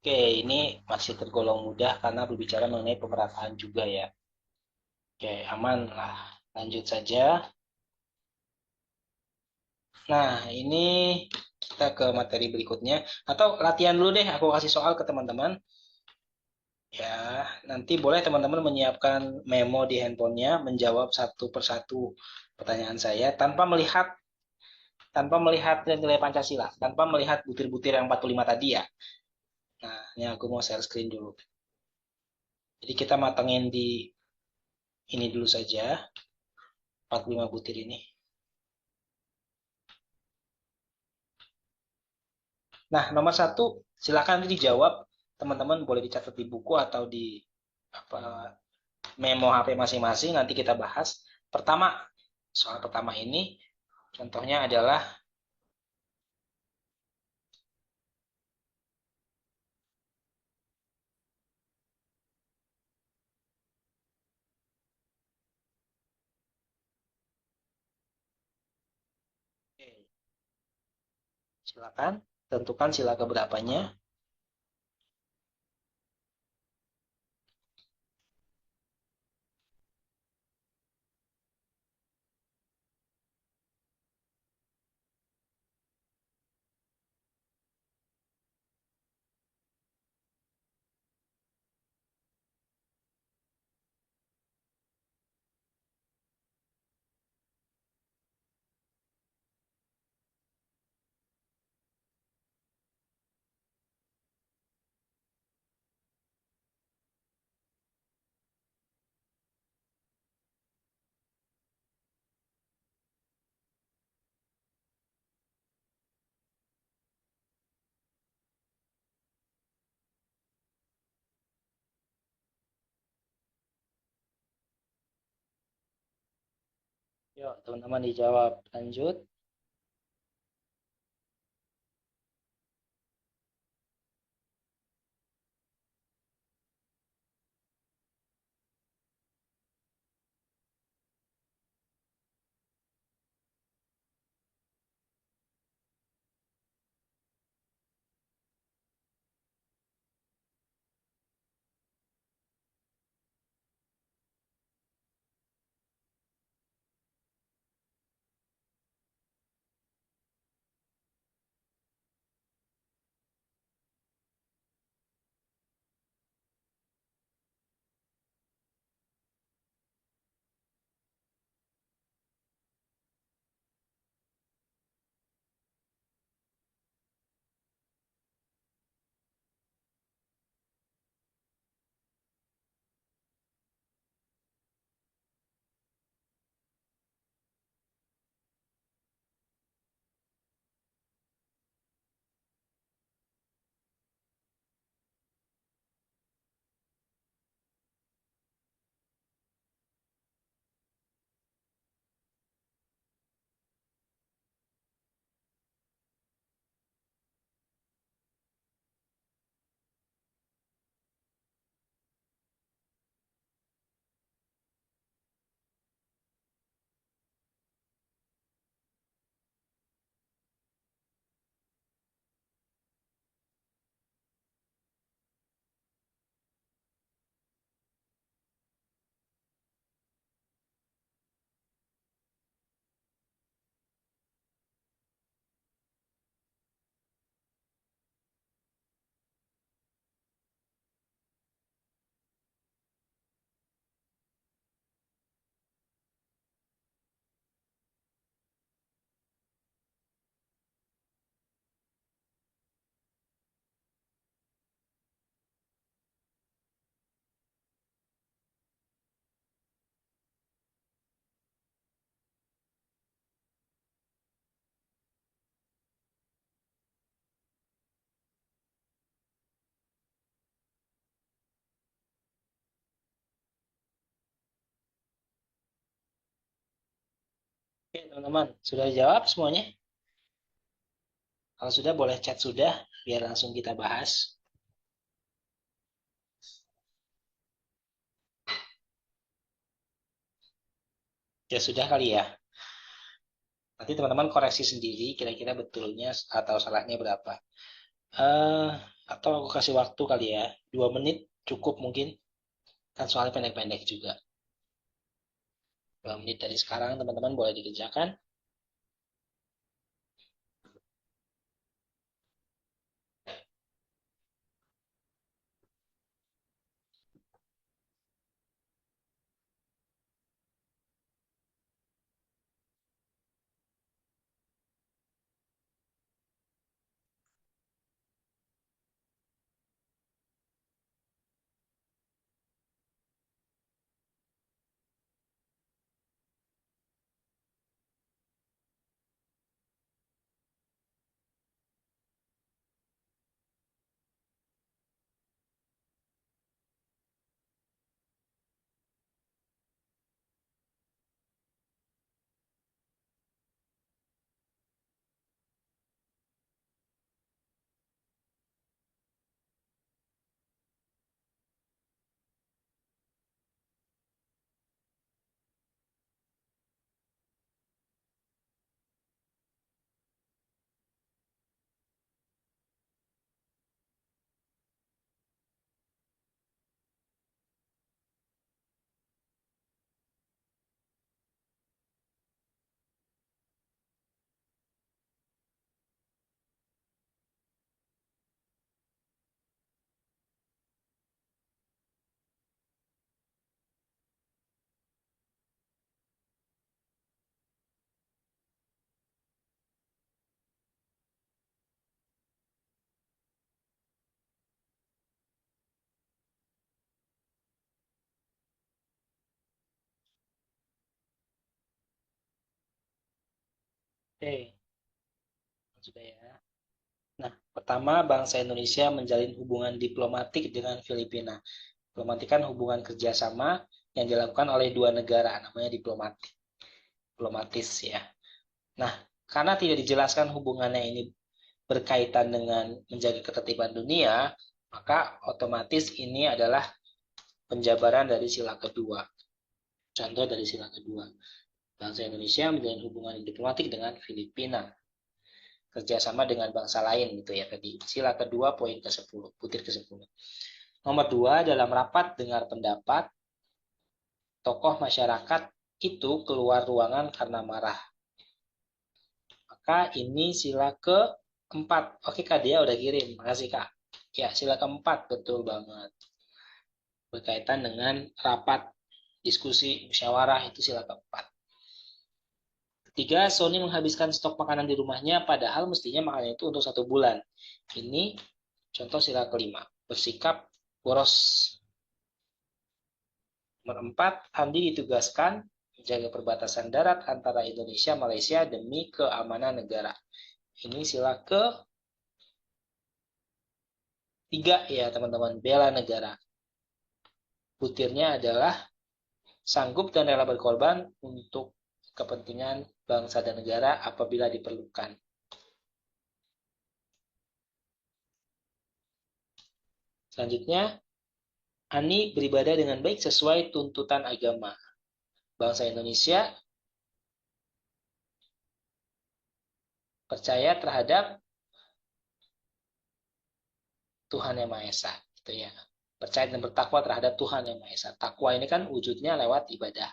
Oke, ini masih tergolong mudah karena berbicara mengenai pemerataan juga ya. Oke, aman lah. Lanjut saja. Nah, ini kita ke materi berikutnya. Atau latihan dulu deh, aku kasih soal ke teman-teman. Ya, nanti boleh teman-teman menyiapkan memo di handphonenya, menjawab satu persatu pertanyaan saya tanpa melihat nilai Pancasila, tanpa melihat butir-butir yang 45 tadi ya. Nah, ini aku mau share screen dulu. Jadi kita matengin di ini dulu saja, 45 butir ini. Nah, nomor satu, silakan nanti dijawab. Teman-teman boleh dicatat di buku atau di apa memo HP masing-masing. Nanti kita bahas. Pertama, soal pertama ini, contohnya adalah silakan tentukan sila keberapanya. Yuk, teman-teman dijawab. Lanjut. Oke, teman-teman, sudah jawab semuanya? Kalau sudah, boleh chat sudah, biar langsung kita bahas. Ya sudah kali ya. Nanti teman-teman koreksi sendiri, kira-kira betulnya atau salahnya berapa. Eh, atau aku kasih waktu kali ya, 2 menit cukup mungkin. Kan soalnya pendek-pendek juga. 2 menit dari sekarang, teman-teman boleh dikerjakan. Oke, sudah ya. Nah, pertama, bangsa Indonesia menjalin hubungan diplomatik dengan Filipina. Diplomatik kan hubungan kerjasama yang dilakukan oleh dua negara, namanya diplomatis ya. Nah, karena tidak dijelaskan hubungannya ini berkaitan dengan menjaga ketertiban dunia, maka otomatis ini adalah penjabaran dari sila kedua. Contoh dari sila kedua. Bangsa Indonesia menjalin hubungan diplomatik dengan Filipina. Kerjasama dengan bangsa lain gitu ya tadi. Sila kedua poin ke-10, butir ke-10. Nomor 2, dalam rapat dengar pendapat, tokoh masyarakat itu keluar ruangan karena marah. Maka ini sila keempat. Oke Kak, dia udah kirim. Makasih Kak. Ya, sila keempat betul banget. Berkaitan dengan rapat, diskusi, musyawarah itu sila keempat. Ketiga, Sony menghabiskan stok makanan di rumahnya padahal mestinya makanan itu untuk 1 bulan. Ini contoh sila kelima. Bersikap boros. Nomor 4, Andi ditugaskan menjaga perbatasan darat antara Indonesia Malaysia demi keamanan negara. Ini sila ke-3 ya teman-teman, bela negara. Butirnya adalah sanggup dan rela berkorban untuk kepentingan bangsa dan negara apabila diperlukan. Selanjutnya, Ani beribadah dengan baik sesuai tuntutan agama. Bangsa Indonesia percaya terhadap Tuhan Yang Maha Esa, gitu ya. Percaya dan bertakwa terhadap Tuhan Yang Maha Esa. Takwa ini kan wujudnya lewat ibadah.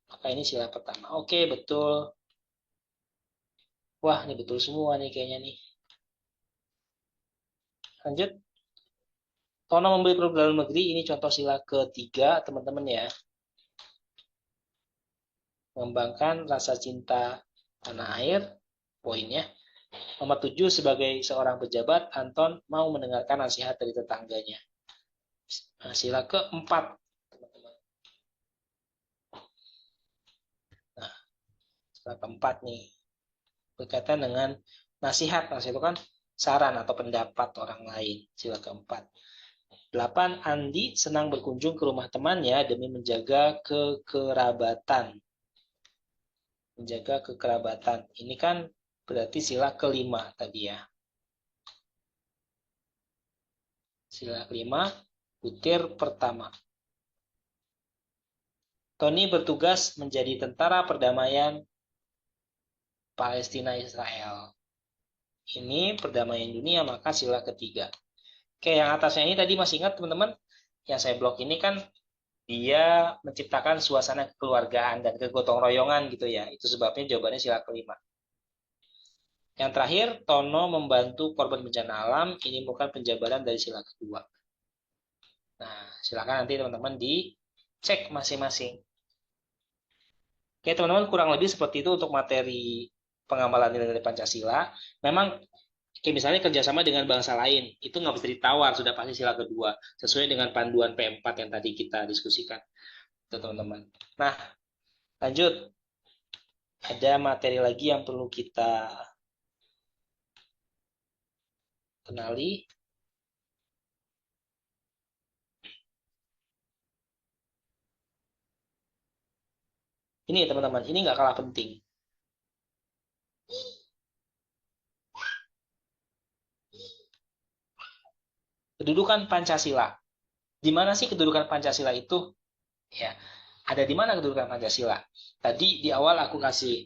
Maka ini sila pertama. Oke, betul. Wah, ini betul semua nih kayaknya nih. Lanjut. Tono membeli produk dalam negeri, ini contoh sila ketiga, teman-teman ya. Mengembangkan rasa cinta tanah air, poinnya. Nomor 7, sebagai seorang pejabat, Anton mau mendengarkan nasihat dari tetangganya. Nah, sila keempat, teman-teman. Nah, sila keempat nih. Berkaitan dengan nasihat. Nasihat itu kan saran atau pendapat orang lain. Sila keempat. 8, Andi senang berkunjung ke rumah temannya demi menjaga kekerabatan. menjaga kekerabatan. Ini kan berarti sila kelima tadi ya. Sila kelima, butir pertama. Tony bertugas menjadi tentara perdamaian Palestina Israel. Ini perdamaian dunia, maka sila ketiga. Oke, yang atasnya ini tadi masih ingat teman-teman? Yang saya blok ini kan dia menciptakan suasana kekeluargaan dan kegotong royongan gitu ya. Itu sebabnya jawabannya sila kelima. Yang terakhir, Tono membantu korban bencana alam. Ini bukan penjabaran dari sila kedua. Nah, silakan nanti teman-teman dicek masing-masing. Oke, teman-teman, kurang lebih seperti itu untuk materi pengamalan nilai-nilai Pancasila. Memang kayak misalnya kerjasama dengan bangsa lain, itu nggak bisa ditawar, sudah pasti sila kedua, sesuai dengan panduan P4 yang tadi kita diskusikan. Itu teman-teman. Nah, lanjut. Ada materi lagi yang perlu kita kenali. Ini teman-teman, ini nggak kalah penting. Kedudukan Pancasila. Di mana sih kedudukan Pancasila itu? Ya, ada di mana kedudukan Pancasila? Tadi di awal aku kasih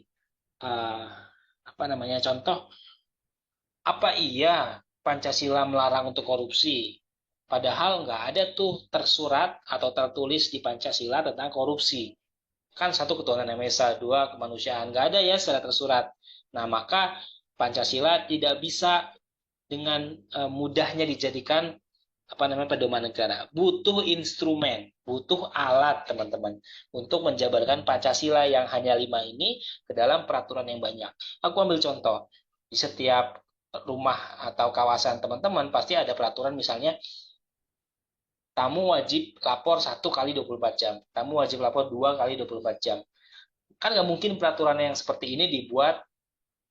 contoh. Apa iya Pancasila melarang untuk korupsi? Padahal nggak ada tuh tersurat atau tertulis di Pancasila tentang korupsi. Kan satu ketuhanan yang Esa, dua kemanusiaan. Nggak ada ya secara tersurat. Nah, maka Pancasila tidak bisa dengan mudahnya dijadikan pedoman negara. Butuh instrumen, butuh alat teman-teman untuk menjabarkan Pancasila yang hanya 5 ini ke dalam peraturan yang banyak. Aku ambil contoh, di setiap rumah atau kawasan teman-teman pasti ada peraturan, misalnya tamu wajib lapor 1 kali 24 jam, tamu wajib lapor 2 kali 24 jam. Kan nggak mungkin peraturan yang seperti ini dibuat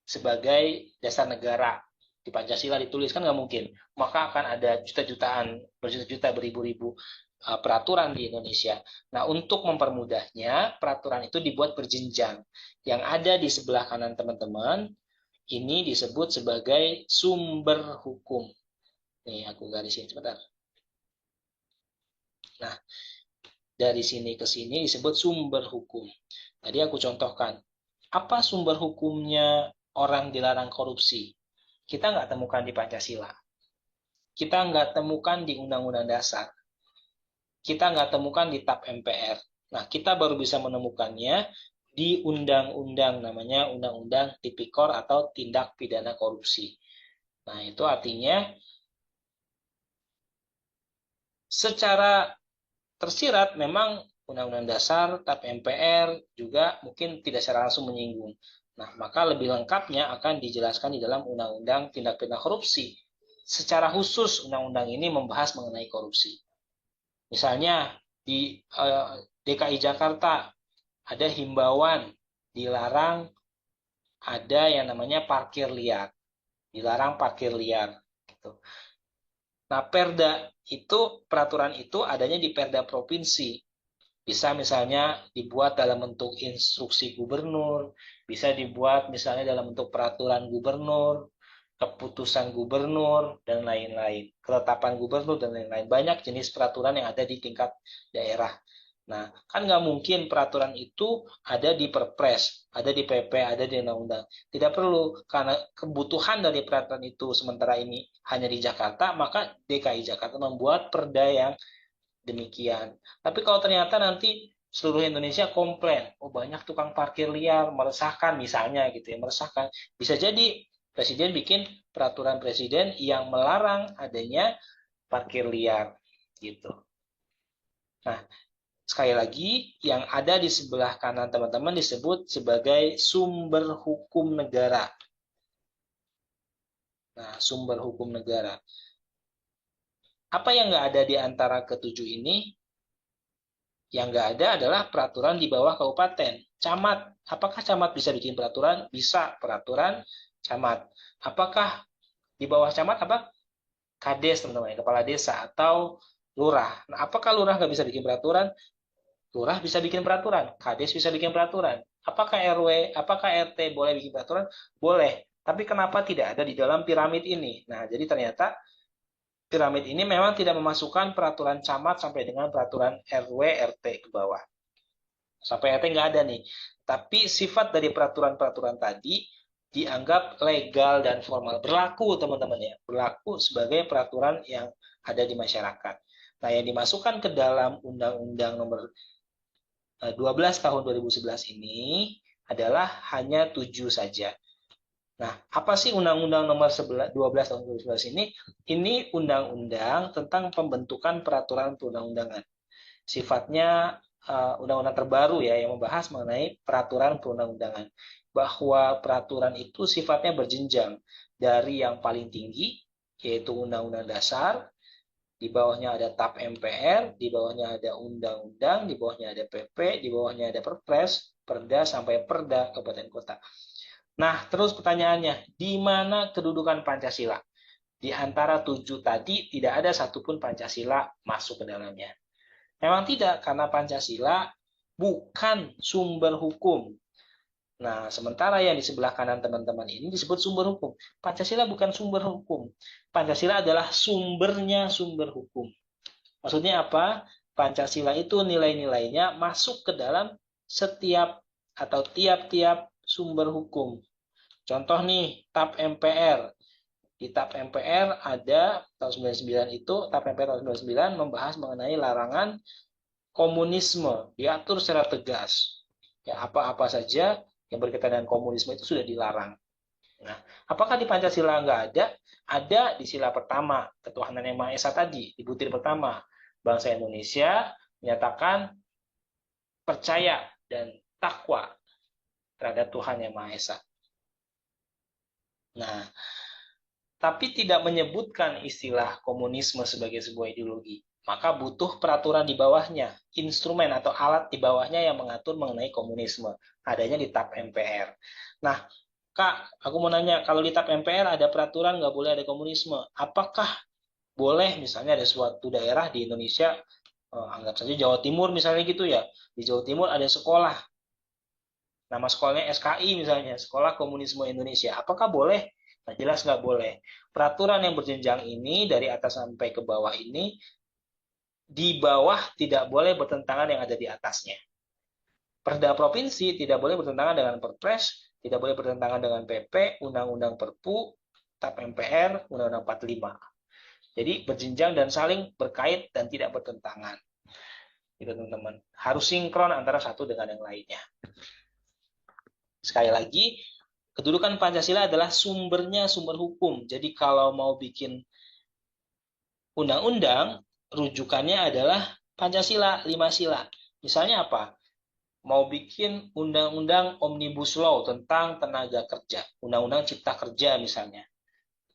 sebagai dasar negara. Di Pancasila ditulis, kan nggak mungkin. Maka akan ada juta-jutaan, berjuta-juta, beribu-ribu peraturan di Indonesia. Nah, untuk mempermudahnya, peraturan itu dibuat berjenjang. Yang ada di sebelah kanan teman-teman, ini disebut sebagai sumber hukum. Nih, aku garisin sebentar. Nah, dari sini ke sini disebut sumber hukum. Tadi aku contohkan. Apa sumber hukumnya orang dilarang korupsi? Kita nggak temukan di Pancasila. Kita nggak temukan di Undang-Undang Dasar. Kita nggak temukan di TAP MPR. Nah, kita baru bisa menemukannya di undang-undang, namanya Undang-Undang Tipikor atau Tindak Pidana Korupsi. Nah, itu artinya secara tersirat memang Undang-Undang Dasar, TAP MPR juga mungkin tidak secara langsung menyinggung. Nah, maka lebih lengkapnya akan dijelaskan di dalam Undang-Undang Tindak Pidana Korupsi. Secara khusus undang-undang ini membahas mengenai korupsi. Misalnya di DKI Jakarta ada himbauan dilarang ada yang namanya parkir liar, dilarang parkir liar. Gitu. Nah, perda itu, peraturan itu adanya di perda provinsi. Bisa misalnya dibuat dalam bentuk instruksi gubernur, bisa dibuat misalnya dalam bentuk peraturan gubernur, keputusan gubernur, dan lain-lain. Ketetapan gubernur, dan lain-lain. Banyak jenis peraturan yang ada di tingkat daerah. Nah, kan nggak mungkin peraturan itu ada di Perpres, ada di PP, ada di undang-undang. Tidak perlu, karena kebutuhan dari peraturan itu sementara ini hanya di Jakarta, maka DKI Jakarta membuat perda yang demikian. Tapi kalau ternyata nanti seluruh Indonesia komplain, oh banyak tukang parkir liar, meresahkan misalnya gitu ya, meresahkan. Bisa jadi Presiden bikin peraturan Presiden yang melarang adanya parkir liar gitu. Nah, sekali lagi yang ada di sebelah kanan teman-teman disebut sebagai sumber hukum negara. Nah, sumber hukum negara. Apa yang nggak ada di antara ketujuh ini? Yang nggak ada adalah peraturan di bawah kabupaten. Camat, apakah camat bisa bikin peraturan? Bisa, peraturan camat. Apakah di bawah camat apa? Kades, teman-teman, kepala desa atau lurah. Nah, apakah lurah nggak bisa bikin peraturan? Lurah bisa bikin peraturan, Kades bisa bikin peraturan. Apakah RW, apakah RT boleh bikin peraturan? Boleh. Tapi kenapa tidak ada di dalam piramid ini? Nah, jadi ternyata piramid ini memang tidak memasukkan peraturan camat sampai dengan peraturan RW, RT ke bawah. Sampai RT nggak ada nih. Tapi sifat dari peraturan-peraturan tadi dianggap legal dan formal. Berlaku, teman-teman ya. Berlaku sebagai peraturan yang ada di masyarakat. Nah, yang dimasukkan ke dalam Undang-Undang nomor 12 tahun 2011 ini adalah hanya 7 saja. Nah, apa sih Undang-Undang nomor 12 tahun 2011 ini? Ini undang-undang tentang pembentukan peraturan perundang-undangan. Sifatnya undang-undang terbaru ya yang membahas mengenai peraturan perundang-undangan. Bahwa peraturan itu sifatnya berjenjang dari yang paling tinggi yaitu Undang-Undang Dasar, di bawahnya ada TAP MPR, di bawahnya ada undang-undang, di bawahnya ada PP, di bawahnya ada Perpres, Perda sampai Perda Kabupaten Kota. Nah, terus pertanyaannya, di mana kedudukan Pancasila? Di antara 7 tadi tidak ada satupun Pancasila masuk ke dalamnya. Memang tidak, karena Pancasila bukan sumber hukum. Nah, sementara yang di sebelah kanan teman-teman ini disebut sumber hukum. Pancasila bukan sumber hukum. Pancasila adalah sumbernya sumber hukum. Maksudnya apa? Pancasila itu nilai-nilainya masuk ke dalam setiap atau tiap-tiap sumber hukum. Contoh nih, TAP MPR. Di TAP MPR ada tahun 99 itu, TAP MPR tahun 99 membahas mengenai larangan komunisme, diatur secara tegas. Ya, apa-apa saja yang berkaitan dengan komunisme itu sudah dilarang. Nah, apakah di Pancasila nggak ada? Ada di sila pertama, ketuhanan yang Maha Esa tadi, di butir pertama. Bangsa Indonesia menyatakan percaya dan takwa terhadap Tuhan yang Maha Esa. Nah, tapi tidak menyebutkan istilah komunisme sebagai sebuah ideologi. Maka butuh peraturan di bawahnya, instrumen atau alat di bawahnya yang mengatur mengenai komunisme. Adanya di TAP MPR. Nah, Kak, aku mau nanya, kalau di TAP MPR ada peraturan nggak boleh ada komunisme. Apakah boleh misalnya ada suatu daerah di Indonesia, anggap saja Jawa Timur misalnya gitu ya, di Jawa Timur ada sekolah, nama sekolahnya SKI misalnya, Sekolah Komunisme Indonesia. Apakah boleh? Nah, jelas nggak boleh. Peraturan yang berjenjang ini dari atas sampai ke bawah ini, di bawah tidak boleh bertentangan yang ada di atasnya. Perda provinsi tidak boleh bertentangan dengan Perpres, tidak boleh bertentangan dengan PP, Undang-Undang Perpu, TAP MPR, Undang-Undang 45. Jadi berjenjang dan saling berkait dan tidak bertentangan. Gitu teman-teman. Harus sinkron antara satu dengan yang lainnya. Sekali lagi, kedudukan Pancasila adalah sumbernya sumber hukum. Jadi kalau mau bikin undang-undang, rujukannya adalah Pancasila, 5 sila. Misalnya apa? Mau bikin undang-undang omnibus law tentang tenaga kerja, undang-undang cipta kerja misalnya,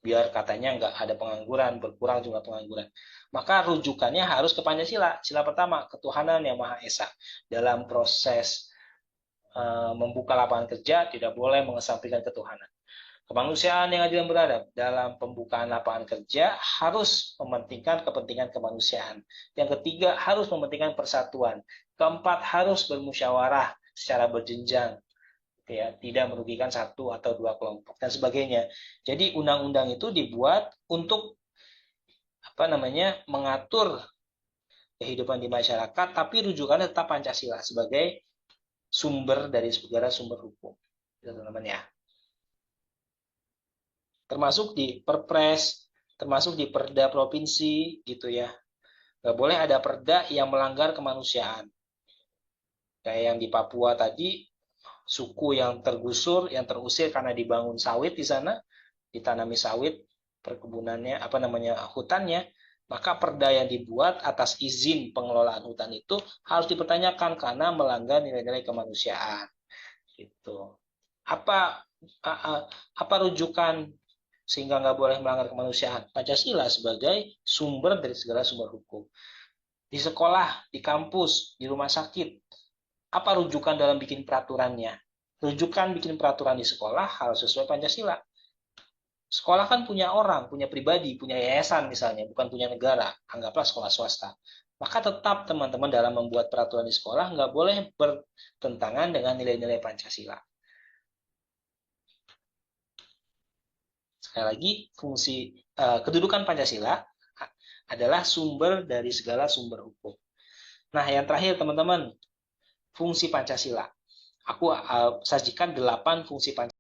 biar katanya nggak ada pengangguran, berkurang jumlah pengangguran. Maka rujukannya harus ke Pancasila. Sila pertama, ketuhanan yang Maha Esa. Dalam proses membuka lapangan kerja, tidak boleh mengesampingkan ketuhanan. Kemanusiaan yang adil dan beradab dalam pembukaan lapangan kerja harus mementingkan kepentingan kemanusiaan. Yang ketiga, harus mementingkan persatuan. Keempat, harus bermusyawarah secara berjenjang, ya, tidak merugikan satu atau dua kelompok dan sebagainya. Jadi undang-undang itu dibuat untuk mengatur kehidupan di masyarakat, tapi rujukannya tetap Pancasila sebagai sumber dari segala sumber hukum, teman-teman ya. Termasuk di Perpres, termasuk di Perda provinsi gitu ya. Nggak boleh ada perda yang melanggar kemanusiaan. Kayak yang di Papua tadi, suku yang tergusur, yang terusir karena dibangun sawit di sana, ditanami sawit, perkebunannya, hutannya, maka perda yang dibuat atas izin pengelolaan hutan itu harus dipertanyakan karena melanggar nilai-nilai kemanusiaan. Gitu. Apa rujukan sehingga nggak boleh melanggar kemanusiaan? Pancasila sebagai sumber dari segala sumber hukum. Di sekolah, di kampus, di rumah sakit, apa rujukan dalam bikin peraturannya? Rujukan bikin peraturan di sekolah harus sesuai Pancasila. Sekolah kan punya orang, punya pribadi, punya yayasan misalnya, bukan punya negara. Anggaplah sekolah swasta. maka tetap teman-teman dalam membuat peraturan di sekolah nggak boleh bertentangan dengan nilai-nilai Pancasila. Sekali lagi, kedudukan Pancasila adalah sumber dari segala sumber hukum. Nah, yang terakhir teman-teman, fungsi Pancasila. Aku sajikan 8 fungsi Pancasila.